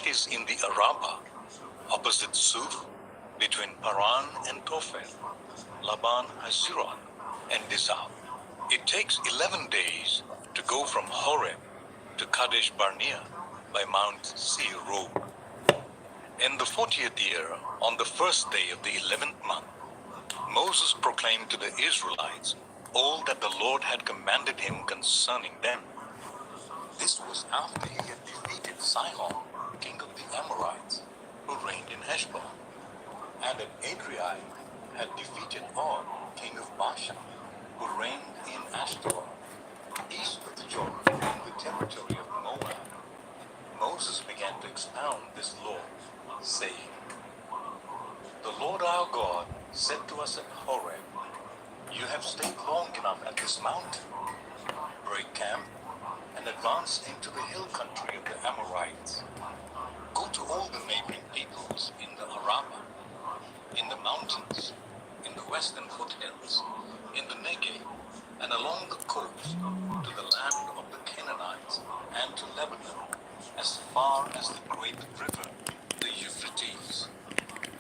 is in the Arabah, opposite Suf, between Paran and Tophel, Laban Haziron, and Dizab. It takes 11 days to go from Horeb to Kadesh Barnea by Mount Seir road. In the 40th year, on the first day of the 11th month, Moses proclaimed to the Israelites all that the Lord had commanded him concerning them. This was after he had defeated Sihon, king of the Amorites, who reigned in Heshbon, and at Adriai had defeated Og, king of Bashan, who reigned in Ashtaroth, east of the Jordan, in the territory of Moab. Moses began to expound this law, saying, "The Lord our God said to us at Horeb, 'You have stayed long enough at this mountain. Break camp and advance into the hill country of the Amorites. Go to all the neighboring peoples in the Arabah, in the mountains, in the western foothills, in the Negev, and along the coast, to the land of the Canaanites, and to Lebanon, as far as the great river, the Euphrates.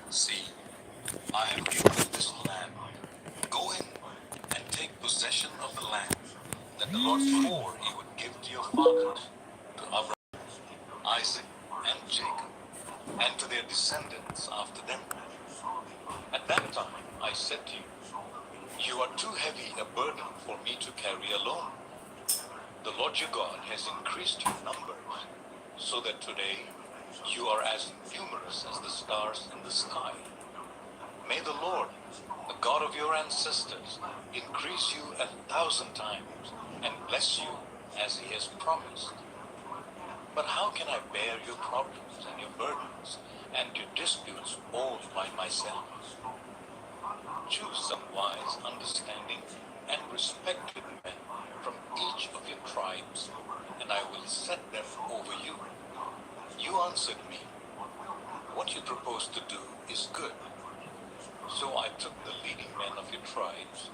See, I have given you this land. Go in and take possession of the land that the Lord swore he would give to your fathers, to Abraham, Isaac, and Jacob, and to their descendants after them.' At that time I said to you, 'You are too heavy a burden for me to carry alone. The Lord your God has increased your numbers, so that today you are as numerous as the stars in the sky. May the Lord, the God of your ancestors, increase you 1,000 times and bless you as he has promised. But how can I bear your problems and your burdens and your disputes all by myself? Choose some wise, understanding, and respected men from each of your tribes, and I will set them over you.' You answered me, 'What you propose to do is good.' So I took the leading men of your tribes,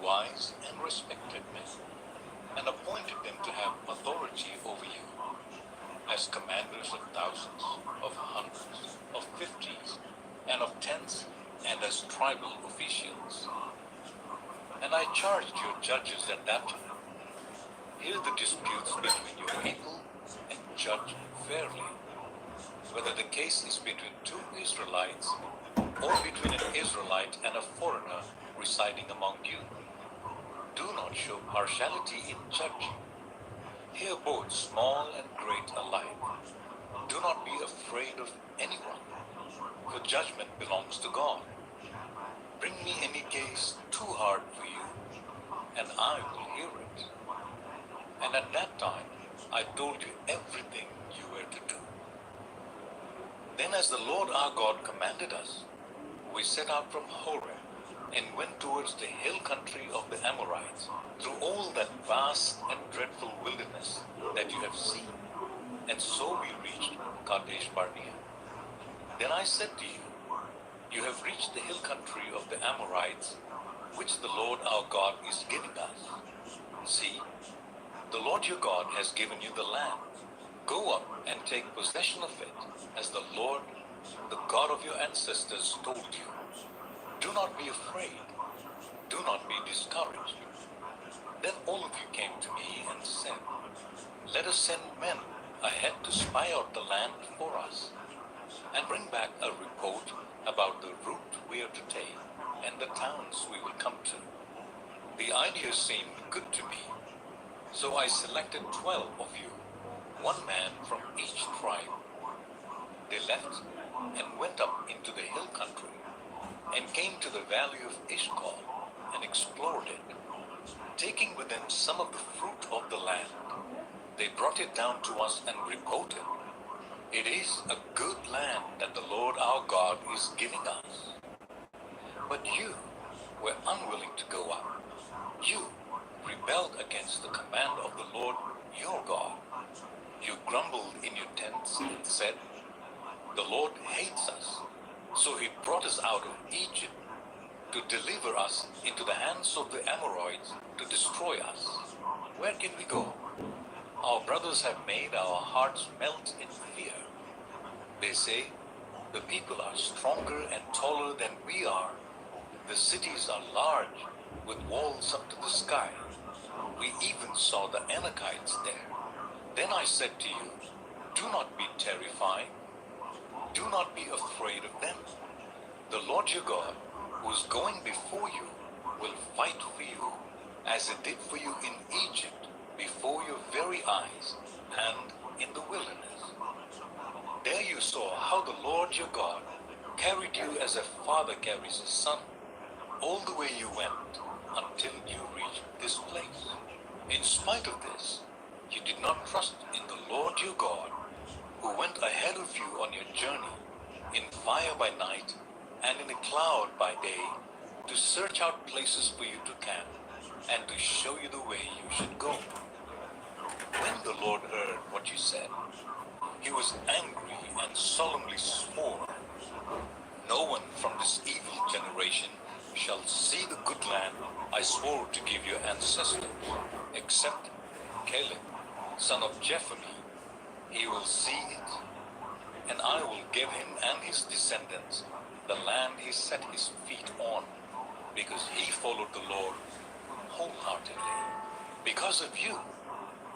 wise and respected men, and appointed them to have authority over you, as commanders of thousands, of hundreds, of fifties, and of tens, and as tribal officials. And I charged your judges at that time, 'Hear the disputes between your people and judge fairly, whether the case is between two Israelites or between an Israelite and a foreigner residing among you. Do not show partiality in judging. Hear both small and great alike. Do not be afraid of anyone, for judgment belongs to God. Bring me any case too hard for you, and I will hear it.' And at that time I told you everything you were to do. Then, as the Lord our God commanded us, we set out from Horeb and went towards the hill country of the Amorites, through all that vast and dreadful wilderness that you have seen. And so we reached Kadesh Barnea. Then I said to you, 'You have reached the hill country of the Amorites, which the Lord our God is giving us. See, the Lord your God has given you the land. Go up and take possession of it, as the Lord, the God of your ancestors, told you. Do not be afraid. Do not be discouraged.' Then all of you came to me and said, 'Let us send men ahead to spy out the land for us, and bring back a report about the route we are to take and the towns we will come to.' The idea seemed good to me, so I selected 12 of you, one man from each tribe. They left and went up into the hill country, and came to the valley of Eshcol and explored it. Taking with them some of the fruit of the land, they brought it down to us and reported, 'It is a good land that the Lord our God is giving us.' But you were unwilling to go up. You rebelled against the command of the Lord your God. You grumbled in your tents and said, 'The Lord hates us, so he brought us out of Egypt to deliver us into the hands of the Amorites to destroy us. Where can we go? Our brothers have made our hearts melt in fear. They say, the people are stronger and taller than we are. The cities are large, with walls up to the sky. We even saw the Anakites there. Then I said to you, do not be terrified. Do not be afraid of them. The Lord your God, who is going before you, will fight for you, as it did for you in Egypt, before your very eyes, and in the wilderness. There you saw how the Lord your God carried you as a father carries his son, all the way you went until you reached this place. In spite of this, you did not trust in the Lord your God, who went ahead of you on your journey, in fire by night and in a cloud by day, to search out places for you to camp and to show you the way you should go. When the Lord heard what you said, he was angry and solemnly swore, no one from this evil generation shall see the good land I swore to give your ancestors, except Caleb, son of Jephunneh. He will see it, and I will give him and his descendants the land he set his feet on, because he followed the Lord wholeheartedly. Because of you,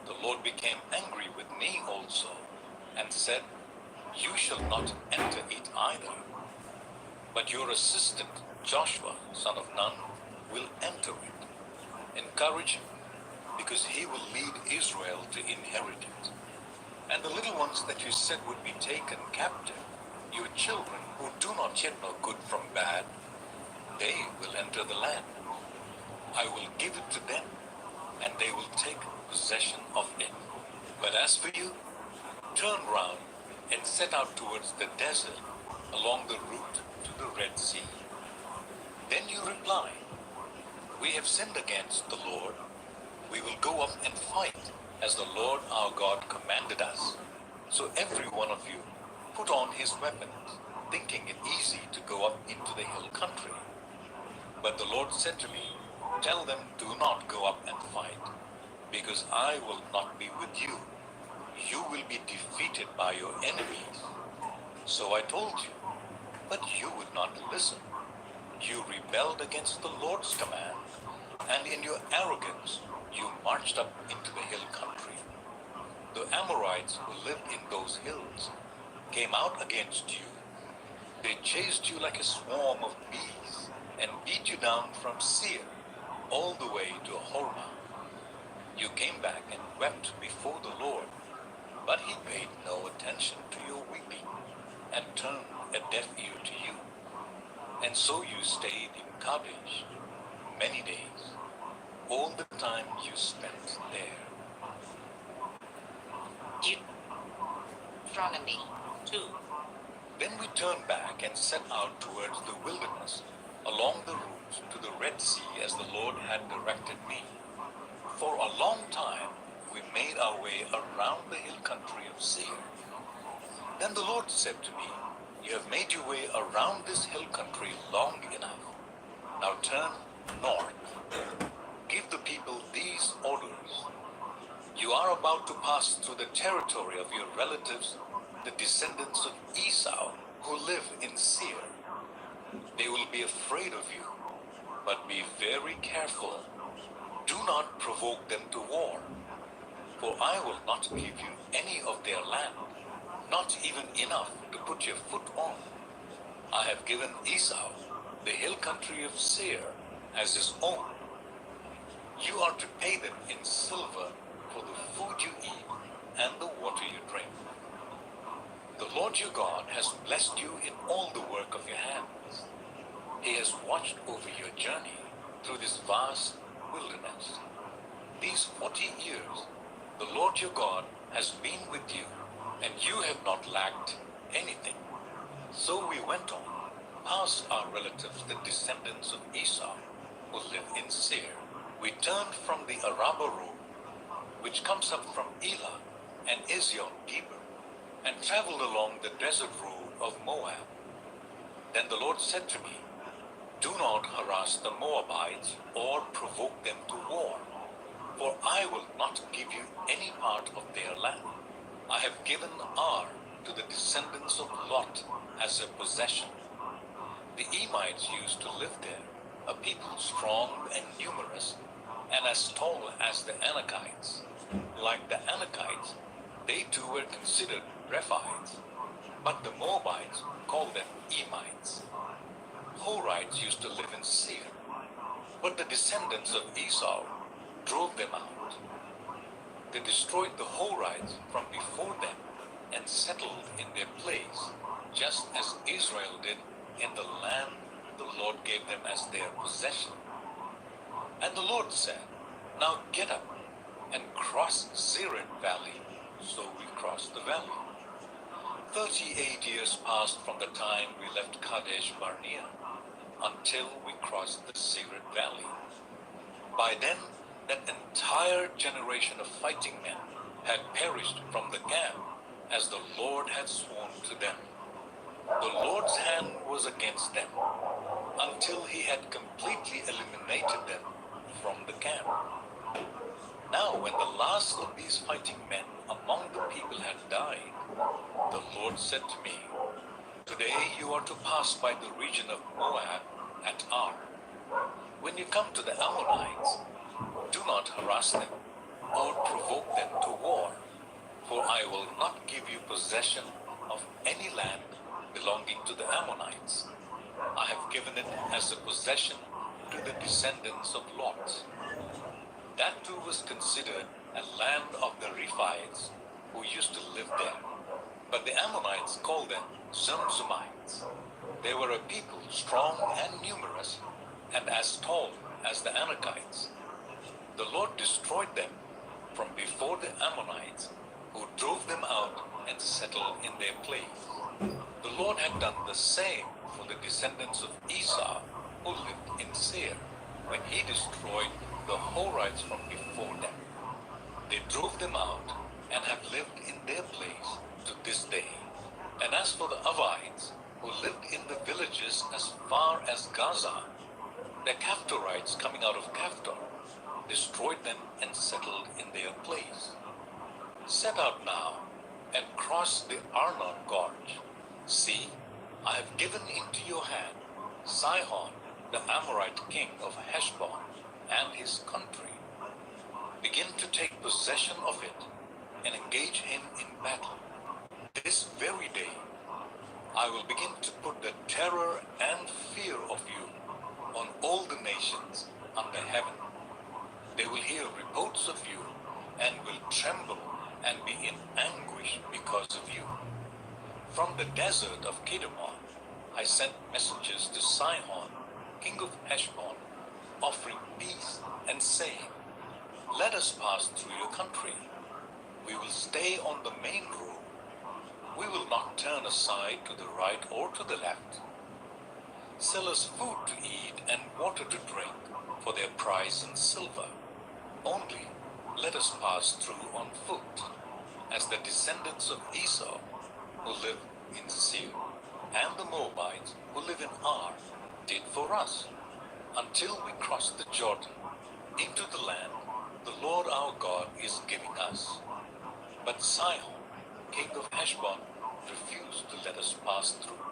the Lord became angry with me also, and said, you shall not enter it either. But your assistant, Joshua, son of Nun, will enter it. Encourage him, because he will lead Israel to inherit it. And the little ones that you said would be taken captive, your children who do not yet know good from bad, they will enter the land. I will give it to them, and they will take possession of it. But as for you, turn round and set out towards the desert along the route to the Red Sea. Then you reply, we have sinned against the Lord. We will go up and fight as the Lord our God commanded us. So every one of you put on his weapons, thinking it easy to go up into the hill country. But the Lord said to me, tell them, do not go up and fight, because I will not be with you. You will be defeated by your enemies. So I told you, but you would not listen. You rebelled against the Lord's command, and in your arrogance you marched up into the hill country. The Amorites who lived in those hills came out against you. They chased you like a swarm of bees and beat you down from Seir all the way to Hormah. You came back and wept before the Lord, but he paid no attention to your weeping and turned a deaf ear to you. And so you stayed in Kadesh many days, all the time you spent there. Deuteronomy 2. Then we turned back and set out towards the wilderness, along the route to the Red Sea as the Lord had directed me. For a long time we made our way around the hill country of Seir. Then the Lord said to me, you have made your way around this hill country long enough. Now turn north. Give the people these orders. You are about to pass through the territory of your relatives, the descendants of Esau, who live in Seir. They will be afraid of you, but be very careful. Do not provoke them to war, for I will not give you any of their land, not even enough to put your foot on. I have given Esau the hill country of Seir as his own. You are to pay them in silver for the food you eat and the water you drink. The Lord your God has blessed you in all the work of your hands. He has watched over your journey through this vast wilderness. These 40 years, the Lord your God has been with you, and you have not lacked anything. So we went on, past our relatives, the descendants of Esau, who live in Seir. We turned from the Arabah road, which comes up from Elah and Ezion-Geber, and traveled along the desert road of Moab. Then the Lord said to me, do not harass the Moabites or provoke them to war, for I will not give you any part of their land. I have given Ar to the descendants of as a possession. The Emites used to live there, a people strong and numerous, and as tall as the Anakites. Like the Anakites, they too were considered Rephaites, but the Moabites called them Emites. Horites used to live in Seir, but the descendants of Esau drove them out. They destroyed the Horites from before them and settled in their place, just as Israel did in the land the Lord gave them as their possession. And the Lord said, "Now get up and cross Zered Valley." So we crossed the valley. 38 years passed from the time we left Kadesh Barnea until we crossed the Zered Valley. By then, that entire generation of fighting men had perished from the camp, as the Lord had sworn to them. The Lord's hand was against them until he had completely eliminated them from the camp. Now, when the last of these fighting men among the people had died, the Lord said to me, "Today you are to pass by the region of Moab at Ar. When you come to the Ammonites, do not harass them or provoke them to war, for I will not give you possession of any land belonging to the Ammonites. I have given it as a possession to the descendants of Lot." That too was considered a land of the Rephaites who used to live there, but the Ammonites called them Zamzumites. They were a people strong and numerous, and as tall as the Anakites. The Lord destroyed them from before the Ammonites, who drove them out and settled in their place. The Lord had done the same for the descendants of Esau, who lived in Seir, when he destroyed the Horites from before them. They drove them out and have lived in their place to this day. And as for the Avites, who lived in the villages as far as Gaza, the Caphtorites coming out of Caphtor destroyed them and settled in their place. Set out now and cross the Arnon Gorge. See, I have given into your hand Sihon, the Amorite king of Heshbon, and his country. Begin to take possession of it and engage him in battle. This very day I will begin to put the terror and fear of you on all the nations under heaven. They will hear reports of you and will tremble and be in anguish because of you. From the desert of Kedemon I sent messengers to Sihon, king of Heshbon, offering peace and saying, "Let us pass through your country. We will stay on the main road. We will not turn aside to the right or to the left. Sell us food to eat and water to drink for their price in silver. Only let us pass through on foot, as the descendants of Esau who live in Seir and the Moabites who live in Ar did for us, until we cross the Jordan into the land the Lord our God is giving us." But Sihon, king of Heshbon, refused to let us pass through.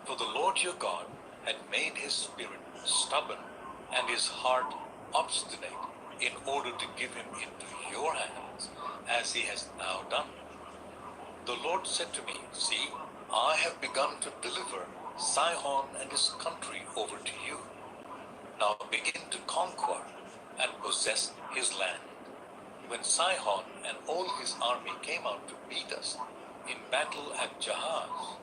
For the Lord your God had made his spirit stubborn and his heart obstinate in order to give him into your hands, as he has now done. The Lord said to me, "See, I have begun to deliver Sihon and his country over to you. Now begin to conquer and possess his land." When Sihon and all his army came out to meet us in battle at Jahaz,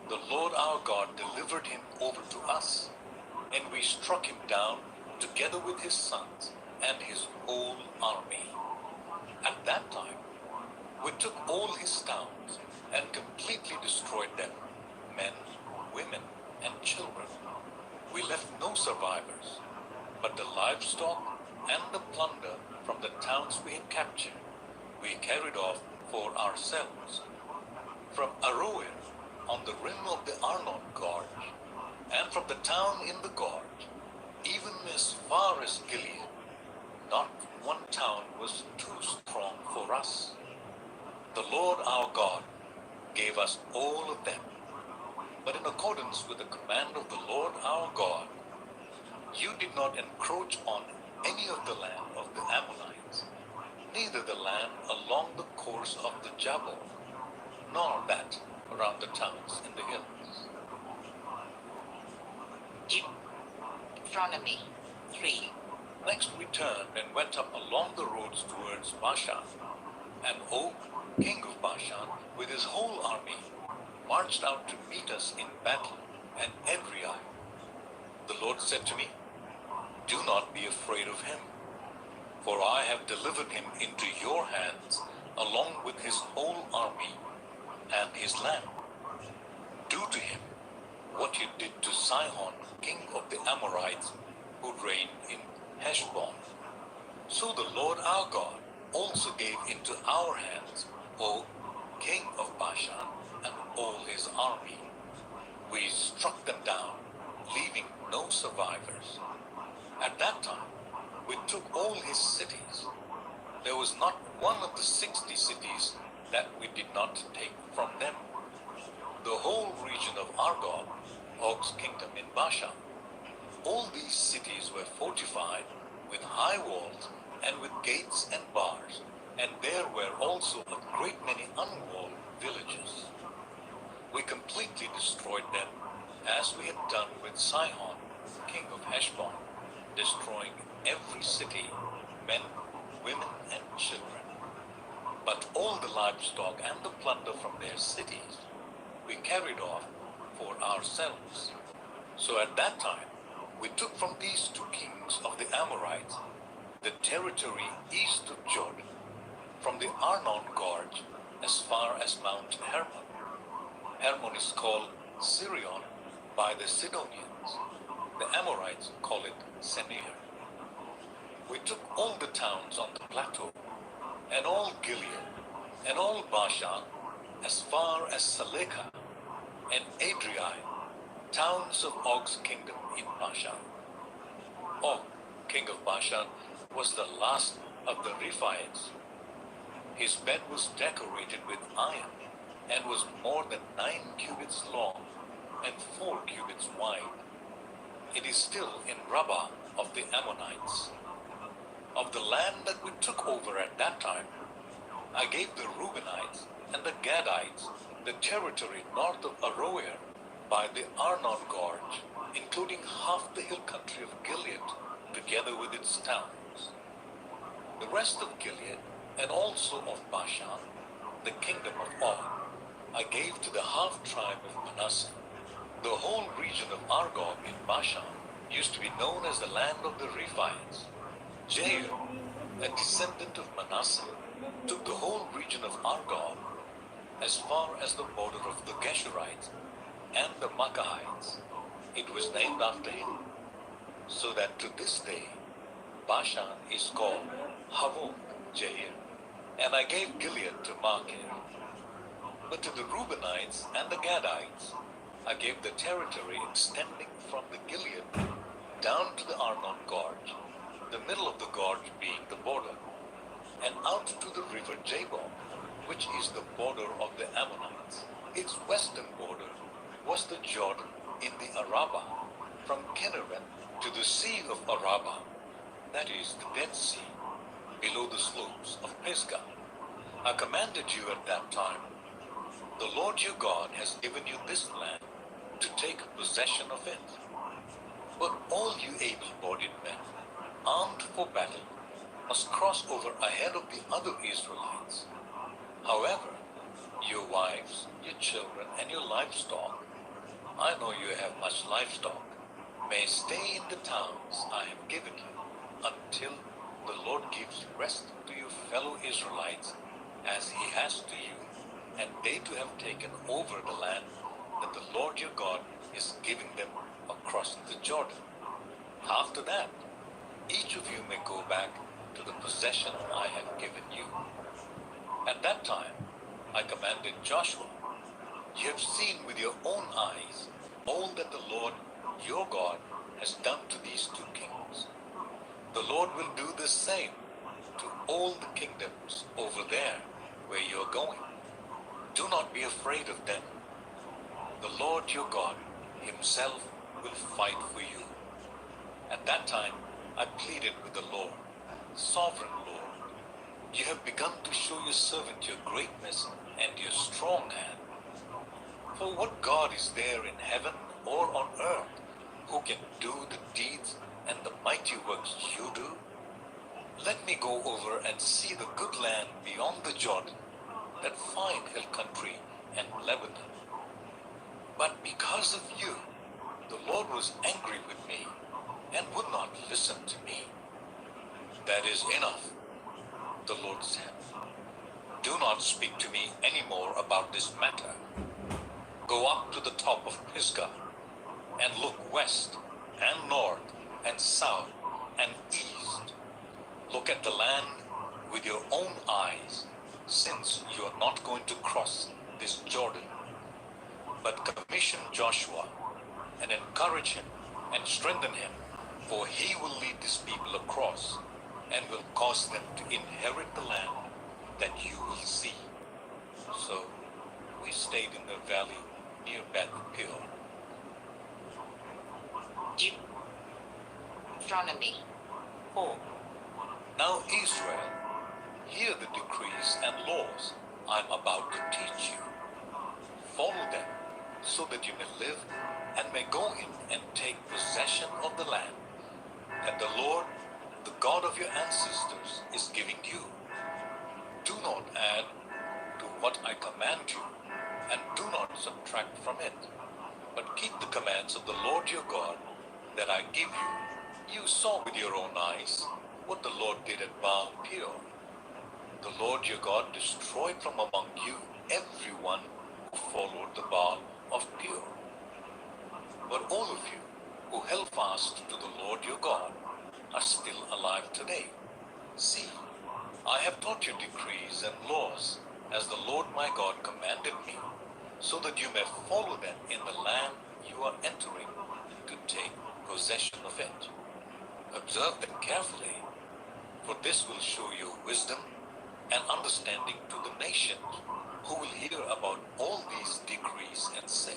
the Lord our God delivered him over to us, and we struck him down together with his sons and his whole army. At that time, we took all his towns and completely destroyed them, men, women, and children. We left no survivors, but the livestock and the plunder from the towns we had captured, we carried off for ourselves. From Aroer on the rim of the Arnon Gorge, and from the town in the gorge, even as far as Gilead, not one town was too strong for us. The Lord our God gave us all of them. But in accordance with the command of the Lord our God, you did not encroach on any of the land of the Ammonites, neither the land along the course of the Jabal, nor that around the towns in the hills. Deuteronomy 3. Next we turned and went up along the roads towards Bashan, and Og, king of Bashan, with his whole army, marched out to meet us in battle at Edrei. The Lord said to me, "Do not be afraid of him, for I have delivered him into your hands along with his whole army and his land. Do to him what you did to Sihon, king of the Amorites, who reigned in Heshbon." So the Lord our God also gave into our hands Og, king of Bashan, and all his army. We struck them down, leaving no survivors. At that time, we took all his cities. There was not one of the 60 cities that we did not take from them. The whole region of Argob, Og's kingdom in Bashan, all these cities were fortified with high walls and with gates and bars, and there were also a great many unwalled villages. We completely destroyed them, as we had done with Sihon, king of Heshbon, destroying every city, men, women, and children. But all the livestock and the plunder from their cities we carried off for ourselves. So at that time we took from these two kings of the Amorites the territory east of Jordan, from the Arnon Gorge as far as Mount Hermon. Hermon is called Sirion by the Sidonians. The Amorites call it Senir. We took all the towns on the plateau, and all Gilead, and all Bashan, as far as Salekah, and Edrei, towns of Og's kingdom in Bashan. Og, king of Bashan, was the last of the Rephaites. His bed was decorated with iron, and was more than 9 cubits long, and 4 cubits wide. It is still in Rabbah of the Ammonites. Of the land that we took over at that time, I gave the Reubenites and the Gadites the territory north of Aroer by the Arnon Gorge, including half the hill country of Gilead, together with its towns. The rest of Gilead, and also of Bashan, the kingdom of Og, I gave to the half-tribe of Manasseh. The whole region of Argob in Bashan used to be known as the land of the Rephaites. Jair, a descendant of Manasseh, took the whole region of Argob as far as the border of the Geshurites and the Makahites. It was named after him, so that to this day Bashan is called Havoth Jair, and I gave Gilead to Machir. But to the Reubenites and the Gadites I gave the territory extending from the Gilead down to the Arnon Gorge, the middle of the gorge being the border, and out to the river Jabbok, which is the border of the Ammonites. Its western border was the Jordan in the Arabah, from Kinneret to the Sea of Arabah, that is the Dead Sea, below the slopes of Pisgah. I commanded you at that time, "The Lord your God has given you this land to take possession of it." But all you able-bodied men, armed for battle, must cross over ahead of the other Israelites. However, your wives, your children, and your livestock, I know you have much livestock, may stay in the towns I have given you until the Lord gives rest to your fellow Israelites as he has to you, and they too have taken over the land that the Lord your God is giving them across the Jordan. After that, each of you may go back to the possession I have given you. At that time, I commanded Joshua, "You have seen with your own eyes all that the Lord your God has done to these two kings. The Lord will do the same to all the kingdoms over there where you are going. Do not be afraid of them. The Lord your God himself will fight for you. At that time, I pleaded with the Lord, Sovereign Lord, you have begun to show your servant your greatness and your strong hand. For what God is there in heaven or on earth who can do the deeds and the mighty works you do? Let me go over and see the good land beyond the Jordan, that fine hill country and Lebanon. But because of you, the Lord was angry with me and would not listen to me. That is enough, the Lord said. Do not speak to me any more about this matter. Go up to the top of Pisgah and look west and north and south and east. Look at the land with your own eyes, since you are not going to cross this Jordan. But commission Joshua and encourage him and strengthen him, for he will lead this people across and will cause them to inherit the land that you will see. So we stayed in the valley near Beth Peor. Deuteronomy. Oh, now Israel, hear the decrees and laws I'm about to teach you. Follow them so that you may live and may go in and take possession of the land that the Lord, the God of your ancestors, is giving you. Do not add to what I command you, and do not subtract from it, but keep the commands of the Lord your God that I give you. You saw with your own eyes what the Lord did at Baal Peor. The Lord your God destroyed from among you everyone who followed the Baal of Peor. But all of you who held fast to the Lord your God are still alive today. See, I have taught you decrees and laws as the Lord my God commanded me, so that you may follow them in the land you are entering to take possession of it. Observe them carefully, for this will show you wisdom and understanding to the nations who will hear about all these decrees and say,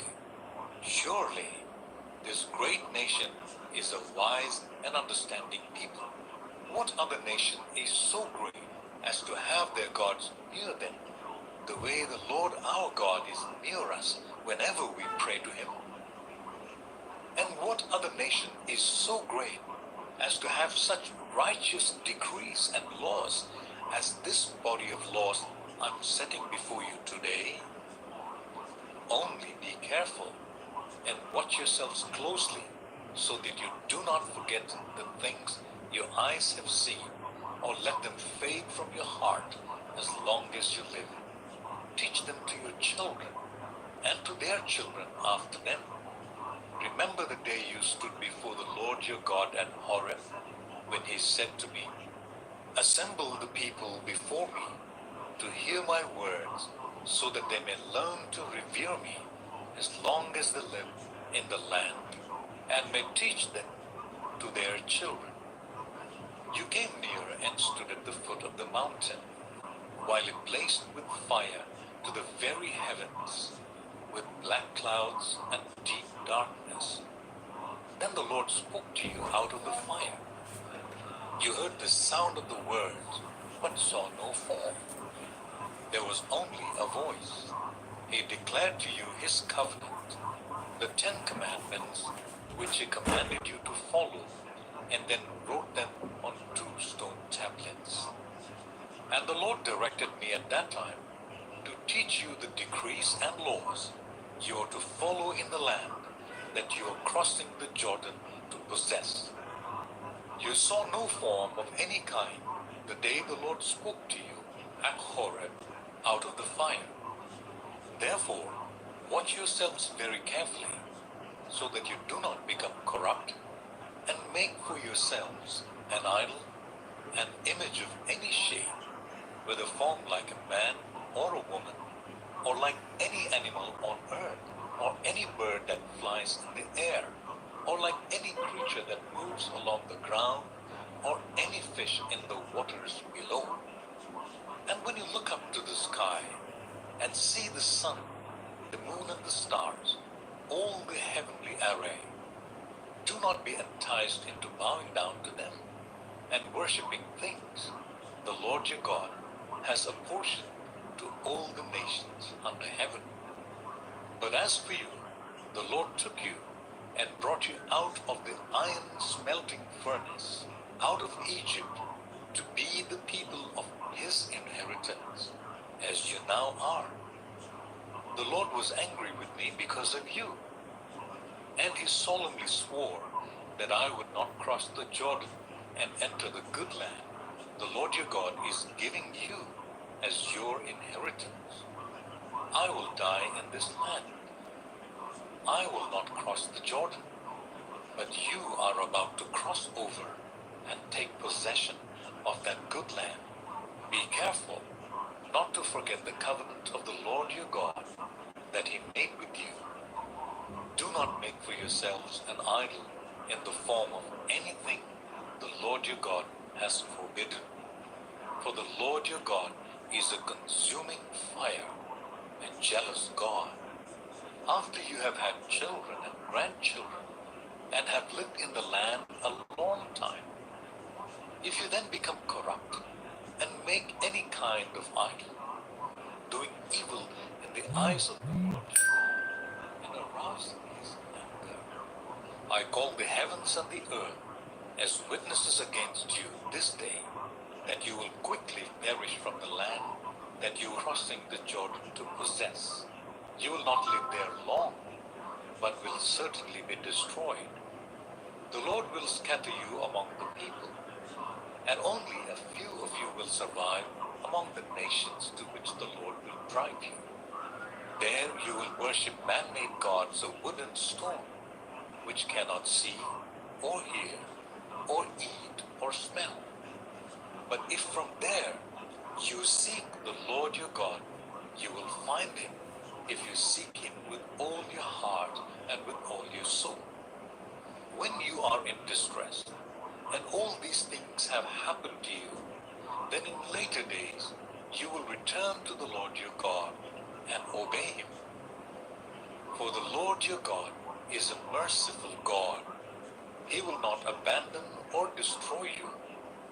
surely this great nation is a wise and understanding people. What other nation is so great as to have their gods near them, the way the Lord our God is near us whenever we pray to him? And what other nation is so great as to have such righteous decrees and laws as this body of laws I'm setting before you today? Only be careful and watch yourselves closely, so that you do not forget the things your eyes have seen, or let them fade from your heart as long as you live. Teach them to your children and to their children after them. Remember the day you stood before the Lord your God at Horeb, when he said to me, assemble the people before me to hear my words, so that they may learn to revere me as long as they live in the land, and may teach them to their children. You came near and stood at the foot of the mountain, while it blazed with fire to the very heavens, with black clouds and deep darkness. Then the Lord spoke to you out of the fire. You heard the sound of the words, but saw no form. There was only a voice. He declared to you his covenant, the 10 Commandments, which he commanded you to follow, and then wrote them on 2 stone tablets. And the Lord directed me at that time to teach you the decrees and laws you are to follow in the land that you are crossing the Jordan to possess. You saw no form of any kind the day the Lord spoke to you at Horeb out of the fire. Therefore, watch yourselves very carefully, so that you do not become corrupt, and make for yourselves an idol, an image of any shape, whether formed like a man or a woman, or like any animal on earth, or any bird that flies in the air, or like any creature that moves along the ground, or any fish in the waters below. And when you look up to the sky and see the sun, the moon and the stars, all the heavenly array. Do not be enticed into bowing down to them and worshipping things the Lord your God has apportioned to all the nations under heaven. But as for you, the Lord took you and brought you out of the iron smelting furnace, out of Egypt, to be the people of his inheritance, as you now are. The Lord was angry with me because of you, and he solemnly swore that I would not cross the Jordan and enter the good land the Lord your God is giving you as your inheritance. I will die in this land. I will not cross the Jordan, but you are about to cross over and take possession of that good land. Be careful not to forget the covenant of the Lord your God that he made with you. Do not make for yourselves an idol in the form of anything the Lord your God has forbidden. For the Lord your God is a consuming fire, a jealous God. After you have had children and grandchildren, and have lived in the land a long time, if you then become corrupt and make any kind of idol, doing evil in the eyes of the Lord and arousing his anger, I call the heavens and the earth as witnesses against you this day, that you will quickly perish from the land that you are crossing the Jordan to possess. You will not live there long, but will certainly be destroyed. The Lord will scatter you among the people, and only a few of you will survive among the nations to which the Lord will drive you. There you will worship man-made gods of wood and stone, which cannot see, or hear, or eat, or smell. But if from there you seek the Lord your God, you will find him, if you seek him with all your heart and with all your soul. When you are in distress, and all these things have happened to you, then in later days you will return to the Lord your God and obey him. For the Lord your God is a merciful God. He will not abandon or destroy you,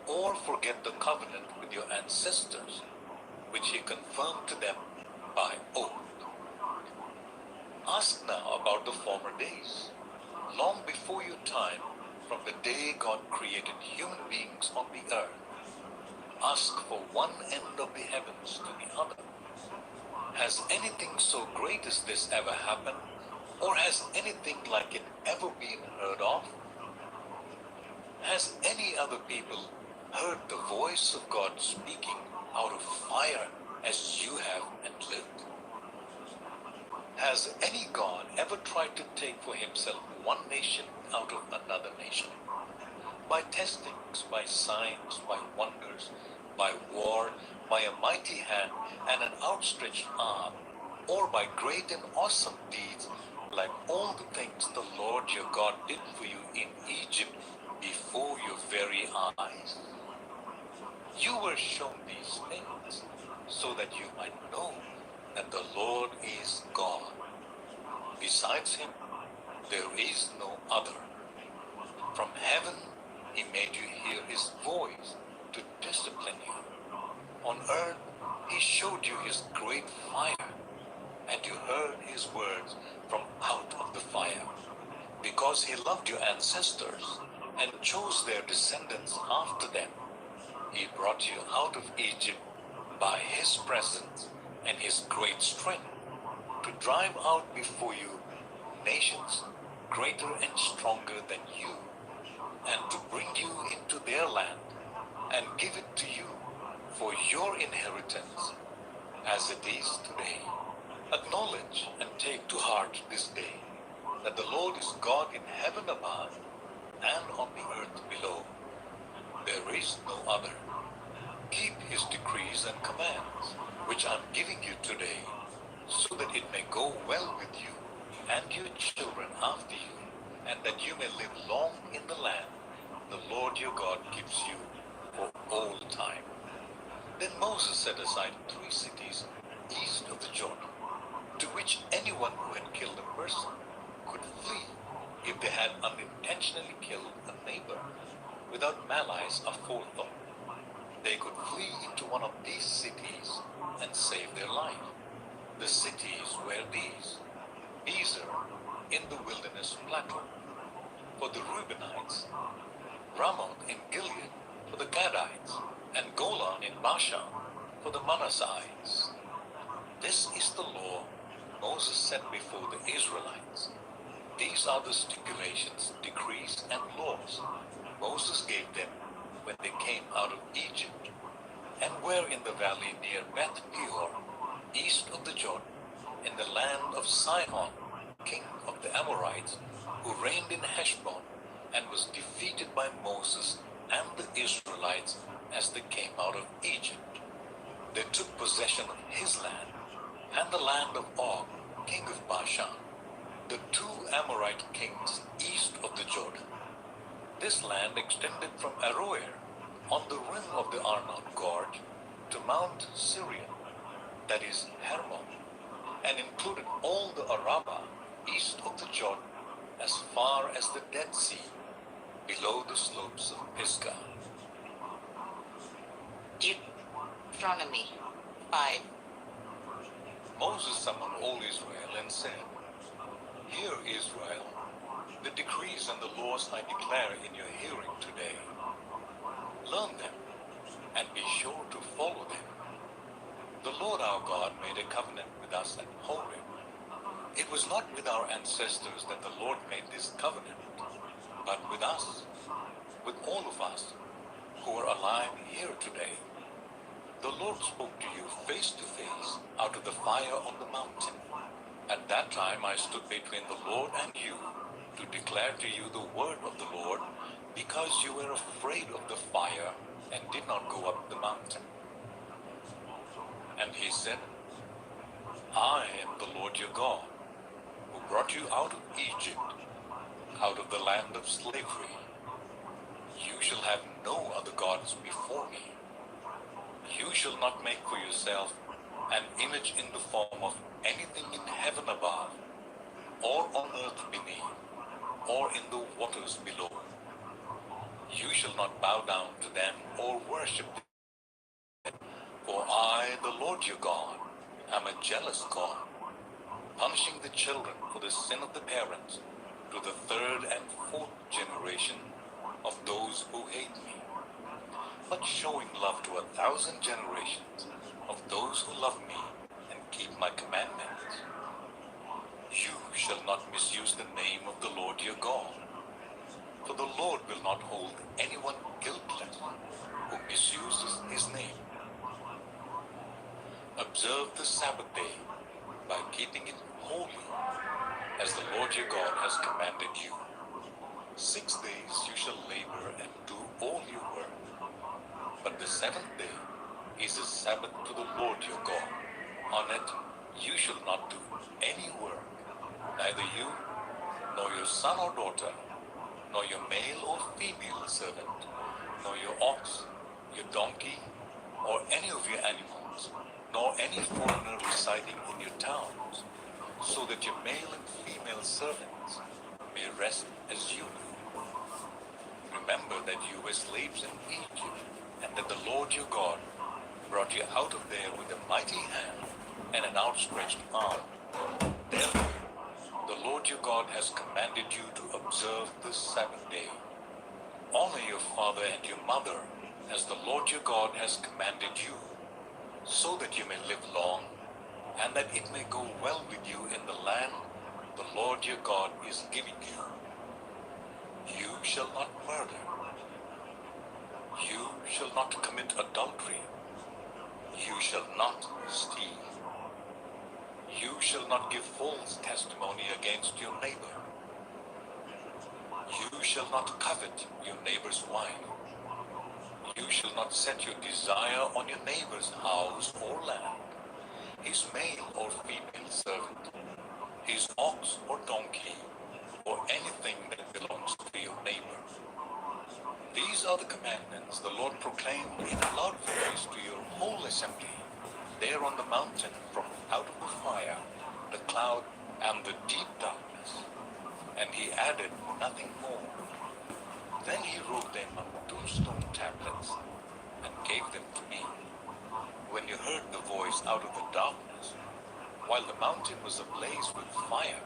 or forget the covenant with your ancestors, which he confirmed to them by oath. Ask now about the former days, long before your time, from the day God created human beings on the earth. Ask for one end of the heavens to the other. Has anything so great as this ever happened, or has anything like it ever been heard of? Has any other people heard the voice of God speaking out of fire as you have and lived? Has any God ever tried to take for himself one nation out of another nation? By testings, by signs, by wonders, by war, by a mighty hand and an outstretched arm, or by great and awesome deeds, like all the things the Lord your God did for you in Egypt before your very eyes? You were shown these things so that you might know that the Lord is God. Besides him, there is no other. From heaven he made you hear his voice to discipline you. On earth he showed you his great fire, and you heard his words from out of the fire. Because he loved your ancestors and chose their descendants after them, he brought you out of Egypt by his presence and his great strength, to drive out before you nations greater and stronger than you, and to bring you into their land and give it to you for your inheritance, as it is today. Acknowledge and take to heart this day that the Lord is God in heaven above and on the earth below. There is no other. Keep his decrees and commands, which I'm giving you today, so that it may go well with you and your children after you, and that you may live long in the land the Lord your God gives you for all time. Then Moses set aside 3 cities east of the Jordan, to which anyone who had killed a person could flee if they had unintentionally killed a neighbor without malice aforethought. They could flee into one of these cities and save their life. The cities were these: Bezer in the wilderness plateau for the Reubenites, Ramoth in Gilead for the Gadites, and Golan in Bashan for the Manassites. This is the law Moses set before the Israelites. These are the stipulations, decrees, and laws Moses gave them when they came out of Egypt, and were in the valley near Beth Peor, east of the Jordan, in the land of Sihon, king of the Amorites, who reigned in Heshbon, and was defeated by Moses and the Israelites as they came out of Egypt. They took possession of his land, and the land of Og, king of Bashan, the two Amorite kings east of the Jordan. This land extended from Aroer on the rim of the Arnon Gorge to Mount Sirion, that is Hermon, and included all the Arabah east of the Jordan as far as the Dead Sea, below the slopes of Pisgah. Deuteronomy 5. Moses summoned all Israel and said, "Hear, Israel, the decrees and the laws I declare in your hearing today. Learn them and be sure to follow them. The Lord our God made a covenant with us at Horeb. It was not with our ancestors that the Lord made this covenant, but with us, with all of us who are alive here today. The Lord spoke to you face to face out of the fire on the mountain. At that time I stood between the Lord and you to declare to you the word of the Lord, because you were afraid of the fire and did not go up the mountain." And he said, "I am the Lord your God, who brought you out of Egypt, out of the land of slavery. You shall have no other gods before me. You shall not make for yourself an image in the form of anything in heaven above, or on earth beneath, or in the waters below. You shall not bow down to them or worship them. For I, the Lord your God, am a jealous God, punishing the children for the sin of the parents to the third and fourth generation of those who hate me, but showing love to 1,000 generations of those who love me and keep my commandments. You shall not misuse the name of the Lord your God, for the Lord will not hold anyone guiltless who misuses his name. Observe the Sabbath day by keeping it holy, as the Lord your God has commanded you. 6 days you shall labor and do all your work, but the seventh day is a Sabbath to the Lord your God. On it you shall not do any work, neither you, nor your son or daughter, nor your male or female servant, nor your ox, your donkey, or any of your animals, nor any foreigner residing in your towns, so that your male and female servants may rest as you do. Remember that you were slaves in Egypt, and that the Lord your God brought you out of there with a mighty hand and an outstretched arm. Therefore, the Lord your God has commanded you to observe the Sabbath day. Honor your father and your mother, as the Lord your God has commanded you, so that you may live long, and that it may go well with you in the land the Lord your God is giving you. You shall not murder. You shall not commit adultery. You shall not steal. You shall not give false testimony against your neighbor. You shall not covet your neighbor's wife. You shall not set your desire on your neighbor's house or land, his male or female servant, his ox or donkey, or anything that belongs to your neighbor. These are the commandments the Lord proclaimed in a loud voice to your whole assembly, there on the mountain from out of the fire, the cloud, and the deep darkness. and he added nothing more. Then he wrote them on 2 stone tablets and gave them to me. When you heard the voice out of the darkness, while the mountain was ablaze with fire,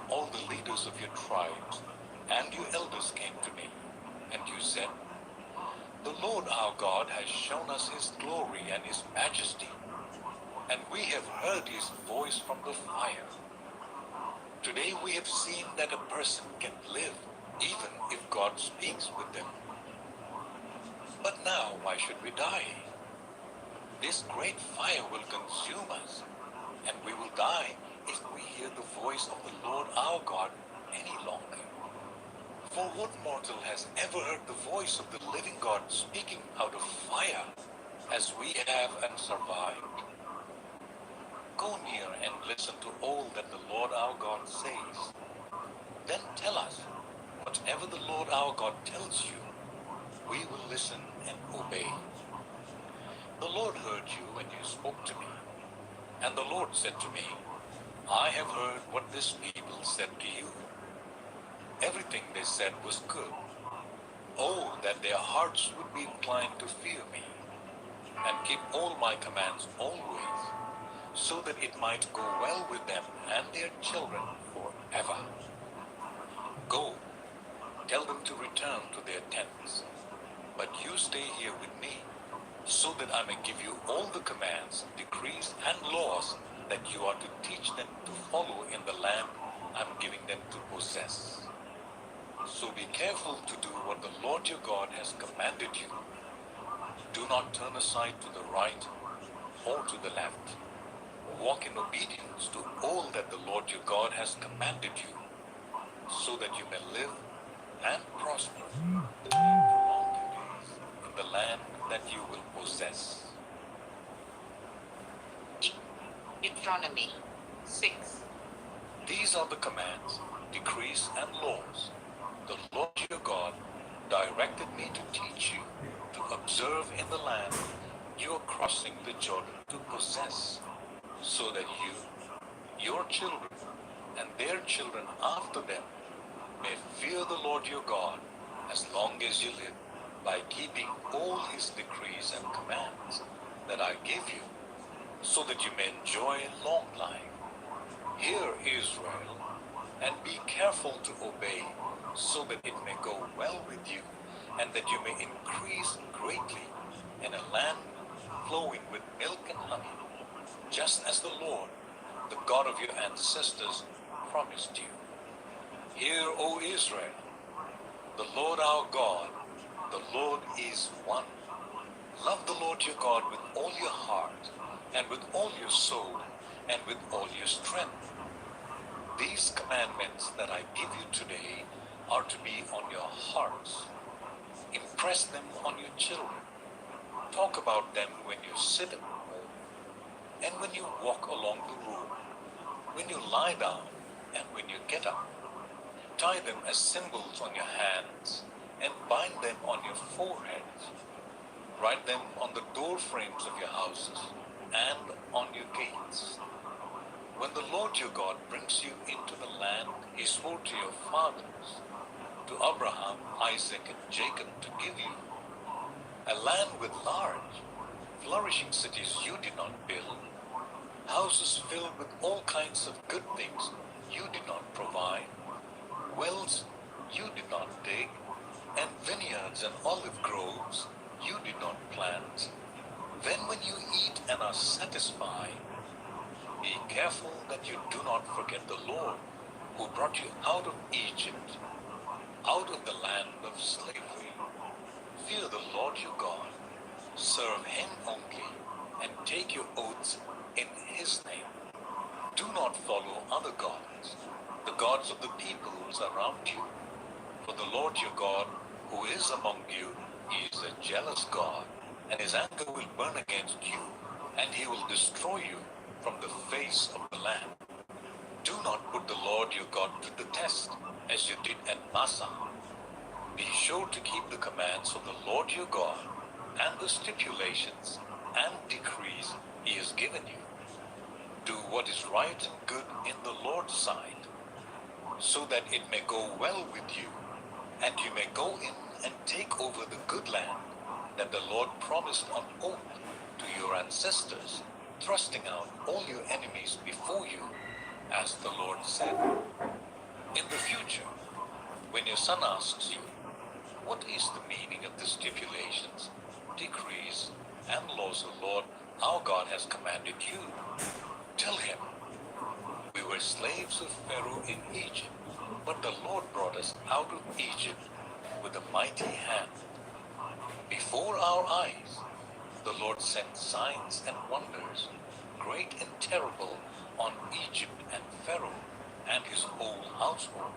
all the leaders of your tribes and your elders came to me, and you said, "The Lord our God has shown us his glory and his majesty, and we have heard his voice from the fire. Today we have seen that a person can live even if God speaks with them. But now why should we die? This great fire will consume us, and we will die if we hear the voice of the Lord our God any longer. For what mortal has ever heard the voice of the living God speaking out of fire, as we have and survived? Go near and listen to all that the Lord our God says. Then tell us, whatever the Lord our God tells you, we will listen and obey." The Lord heard you when you spoke to me, and the Lord said to me, "I have heard what this people said to you. Everything they said was good. Oh, that their hearts would be inclined to fear me, and keep all my commands always, so that it might go well with them and their children forever. Go, tell them to return to their tents, but you stay here with me, so that I may give you all the commands, decrees, and laws that you are to teach them to follow in the land I'm giving them to possess. So be careful to do what the Lord your God has commanded you. Do not turn aside to the right or to the left. Walk in obedience to all that the Lord your God has commanded you, so that you may live and prosper and prolong your days in the land that you will possess." Deuteronomy 6. These are the commands, decrees, and laws the Lord your God directed me to teach you to observe in the land you are crossing the Jordan to possess, so that you, your children, and their children after them may fear the Lord your God as long as you live, by keeping all his decrees and commands that I give you, so that you may enjoy a long life. Hear, Israel, and be careful to obey, so that it may go well with you, and that you may increase greatly in a land flowing with milk and honey, just as the Lord, the God of your ancestors, promised you. Hear, O Israel, the Lord our God, the Lord is one. Love the Lord your God with all your heart, and with all your soul, and with all your strength. These commandments that I give you today are to be on your hearts. Impress them on your children. Talk about them when you sit at home, and when you walk along the road, when you lie down, and when you get up. Tie them as symbols on your hands, and bind them on your foreheads. Write them on the door frames of your houses and on your gates. When the Lord your God brings you into the land he swore to your fathers, to Abraham, Isaac, and Jacob to give you, a land with large, flourishing cities you did not build, houses filled with all kinds of good things you did not provide, wells you did not dig, and vineyards and olive groves you did not plant, then when you eat and are satisfied, be careful that you do not forget the Lord who brought you out of Egypt, out of the land of slavery. Fear the Lord your God, serve him only, and take your oaths in his name. Do not follow other gods, the gods of the peoples around you. For the Lord your God, who is among you, is a jealous God, and his anger will burn against you, and he will destroy you from the face of the land. Do not put the Lord your God to the test, as you did at Massah. Be sure to keep the commands of the Lord your God, and the stipulations and decrees he has given you. Do what is right and good in the Lord's sight. so that it may go well with you, and you may go in and take over the good land that the Lord promised on oath to your ancestors, thrusting out all your enemies before you, as the Lord said. In the future, when your son asks you, what is the meaning of the stipulations, decrees, and laws the Lord our God has commanded you, tell him, we were slaves of Pharaoh in Egypt, but the Lord brought us out of Egypt with a mighty hand. Before our eyes, the Lord sent signs and wonders, great and terrible, on Egypt and Pharaoh and his whole household.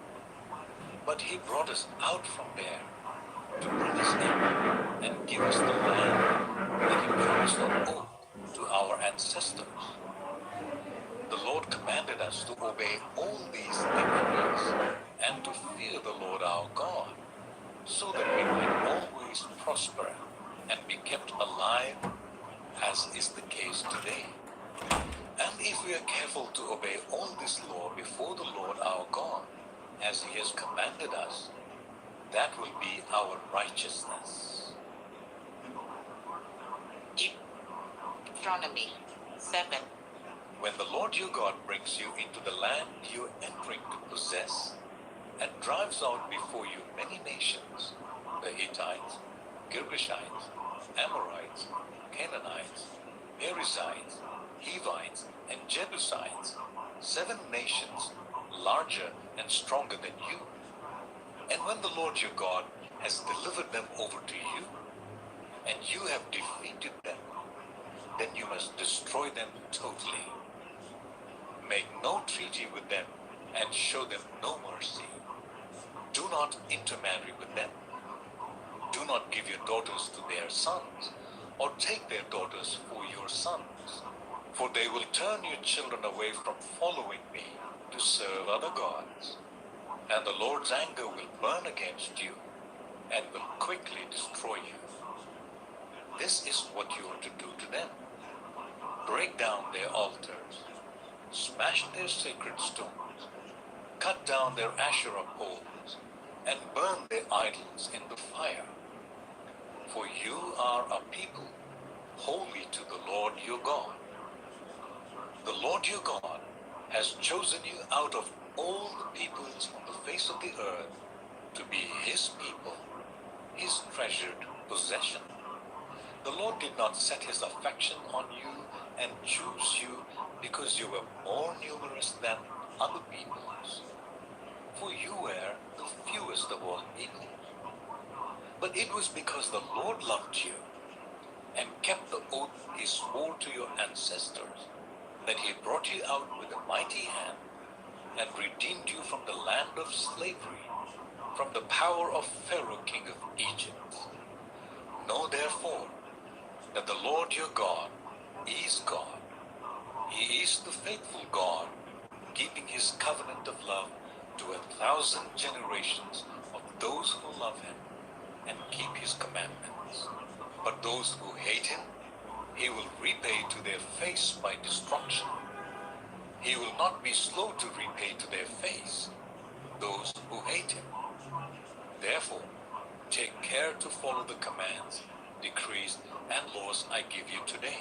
But he brought us out from there to bring us in and give us the land that he promised on oath to our ancestors. The Lord commanded us to obey all these decrees and to fear the Lord our God, so that we might always prosper and be kept alive, as is the case today. And if we are careful to obey all this law before the Lord our God, as he has commanded us, that will be our righteousness. Deuteronomy 7. When the Lord your God brings you into the land you are entering to possess, and drives out before you many nations, the Hittites, Girgashites, Amorites, Canaanites, Perizzites, Hivites, and Jebusites, 7 nations larger and stronger than you. And when the Lord your God has delivered them over to you, and you have defeated them, then you must destroy them totally. Make no treaty with them and show them no mercy. Do not intermarry with them. Do not give your daughters to their sons, or take their daughters for your sons, for they will turn your children away from following me to serve other gods. And the Lord's anger will burn against you and will quickly destroy you. This is what you are to do to them. Break down their altars, smash their sacred stones, cut down their Asherah poles, and burn their idols in the fire. For you are a people holy to the Lord your God. The Lord your God has chosen you out of all the peoples on the face of the earth to be his people, his treasured possession. The Lord did not set his affection on you and choose you because you were more numerous than other peoples, for you were the fewest of all people. But it was because the Lord loved you and kept the oath he swore to your ancestors that he brought you out with a mighty hand and redeemed you from the land of slavery, from the power of Pharaoh king of Egypt. Know therefore that the Lord your God is God. He is the faithful God, keeping his covenant of love to 1,000 generations of those who love him and keep his commandments. But those who hate him, he will repay to their face by destruction. He will not be slow to repay to their face those who hate him. Therefore, take care to follow the commands, decrees, and laws I give you today.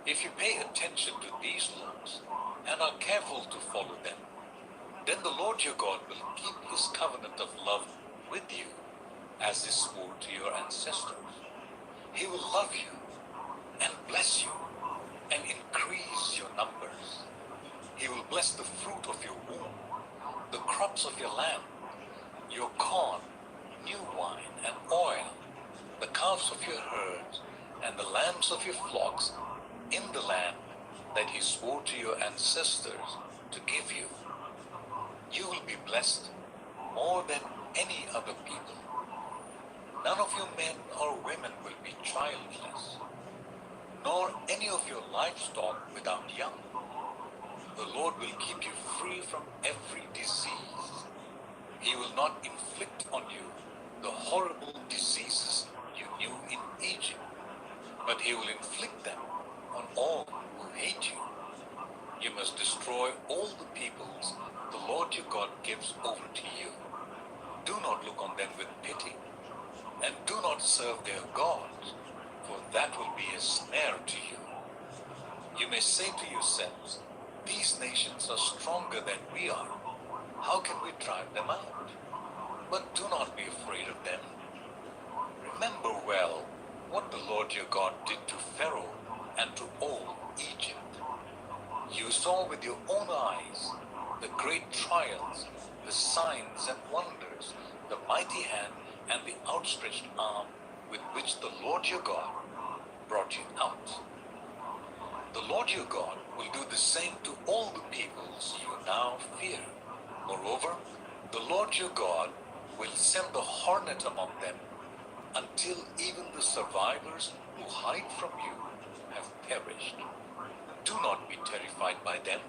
If you pay attention to these laws and are careful to follow them, then the Lord your God will keep his covenant of love with you, as he swore to your ancestors. He will love you and bless you and increase your numbers. He will bless the fruit of your womb, the crops of your land, your corn, new wine, and oil, the calves of your herds, and the lambs of your flocks, in the land that he swore to your ancestors to give you. You will be blessed more than any other people. None of your men or women will be childless, nor any of your livestock without young. The Lord will keep you free from every disease. He will not inflict on you the horrible diseases you knew in Egypt, but he will inflict them on all who hate you. You must destroy all the peoples the Lord your God gives over to you. Do not look on them with pity, and do not serve their gods, for that will be a snare to you. You may say to yourselves, these nations are stronger than we are. How can we drive them out? But do not be afraid of them. Remember well what the Lord your God did to Pharaoh and to all Egypt. You saw with your own eyes the great trials, the signs and wonders, the mighty hand and the outstretched arm with which the Lord your God brought you out. The Lord your God will do the same to all the peoples you now fear. Moreover, the Lord your God will send the hornet among them until even the survivors who hide from you have perished. Do not be terrified by them,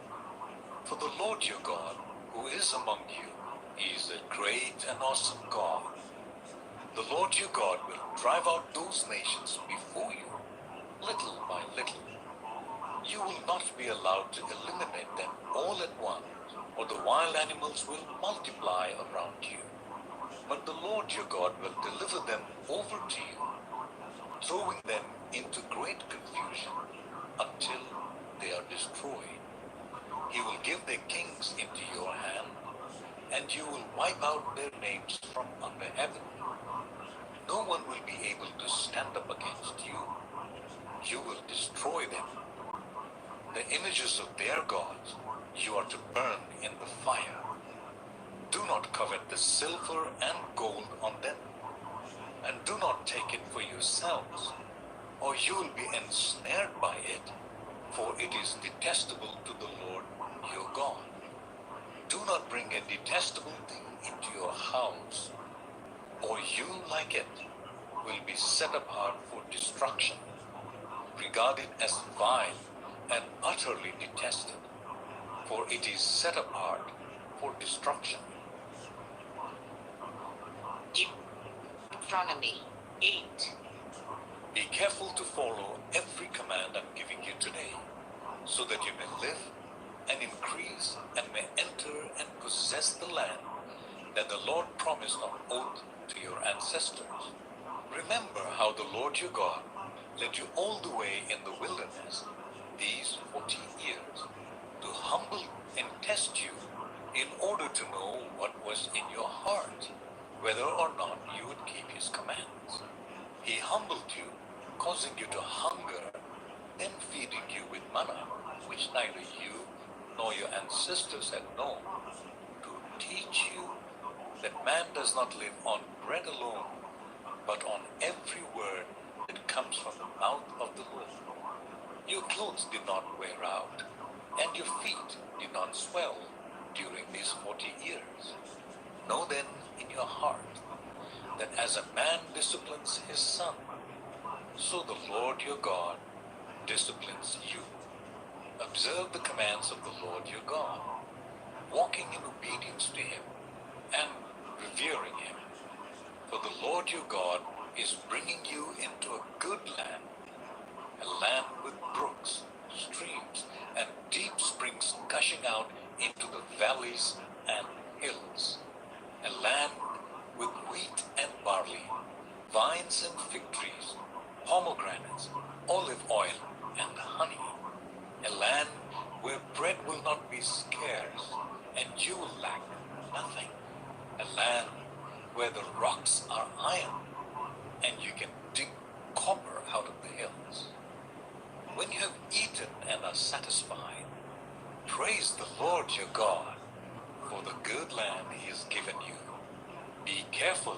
for the Lord your God, who is among you, is a great and awesome God. The Lord your God will drive out those nations before you, little by little. You will not be allowed to eliminate them all at once, or the wild animals will multiply around you. But the Lord your God will deliver them over to you, throwing them into great confusion until they are destroyed. He will give their kings into your hand, and you will wipe out their names from under heaven. No one will be able to stand up against you. You will destroy them. The images of their gods you are to burn in the fire. Do not covet the silver and gold on them, and do not take it for yourselves, or you will be ensnared by it, for it is detestable to the Lord your God. Do not bring a detestable thing into your house, or you, like it, will be set apart for destruction, regarded as vile and utterly detested, for it is set apart for destruction. Deuteronomy 8. Be careful to follow every command I'm giving you today, so that you may live and increase and may enter and possess the land that the Lord promised on oath to your ancestors. Remember how the Lord your God led you all the way in the wilderness these 40 years to humble and test you in order to know what was in your heart, whether or not you would keep his commands. He humbled you, causing you to hunger, then feeding you with manna, which neither you nor your ancestors had known, to teach you that man does not live on bread alone, but on every word that comes from the mouth of the Lord. Your clothes did not wear out, and your feet did not swell during these 40 years. Know then in your heart that as a man disciplines his son, so the Lord your God disciplines you. Observe the commands of the Lord your God, walking in obedience to him and revering him. For the Lord your God is bringing you into a good land, a land with brooks, streams, and deep springs gushing out into the valleys and hills, a land with wheat and barley, vines and fig trees, pomegranates, olive oil, and honey, a land where bread will not be scarce, and you will lack nothing, a land where the rocks are iron, and you can dig copper out of the hills. When you have eaten and are satisfied, praise the Lord your God for the good land he has given you. Be careful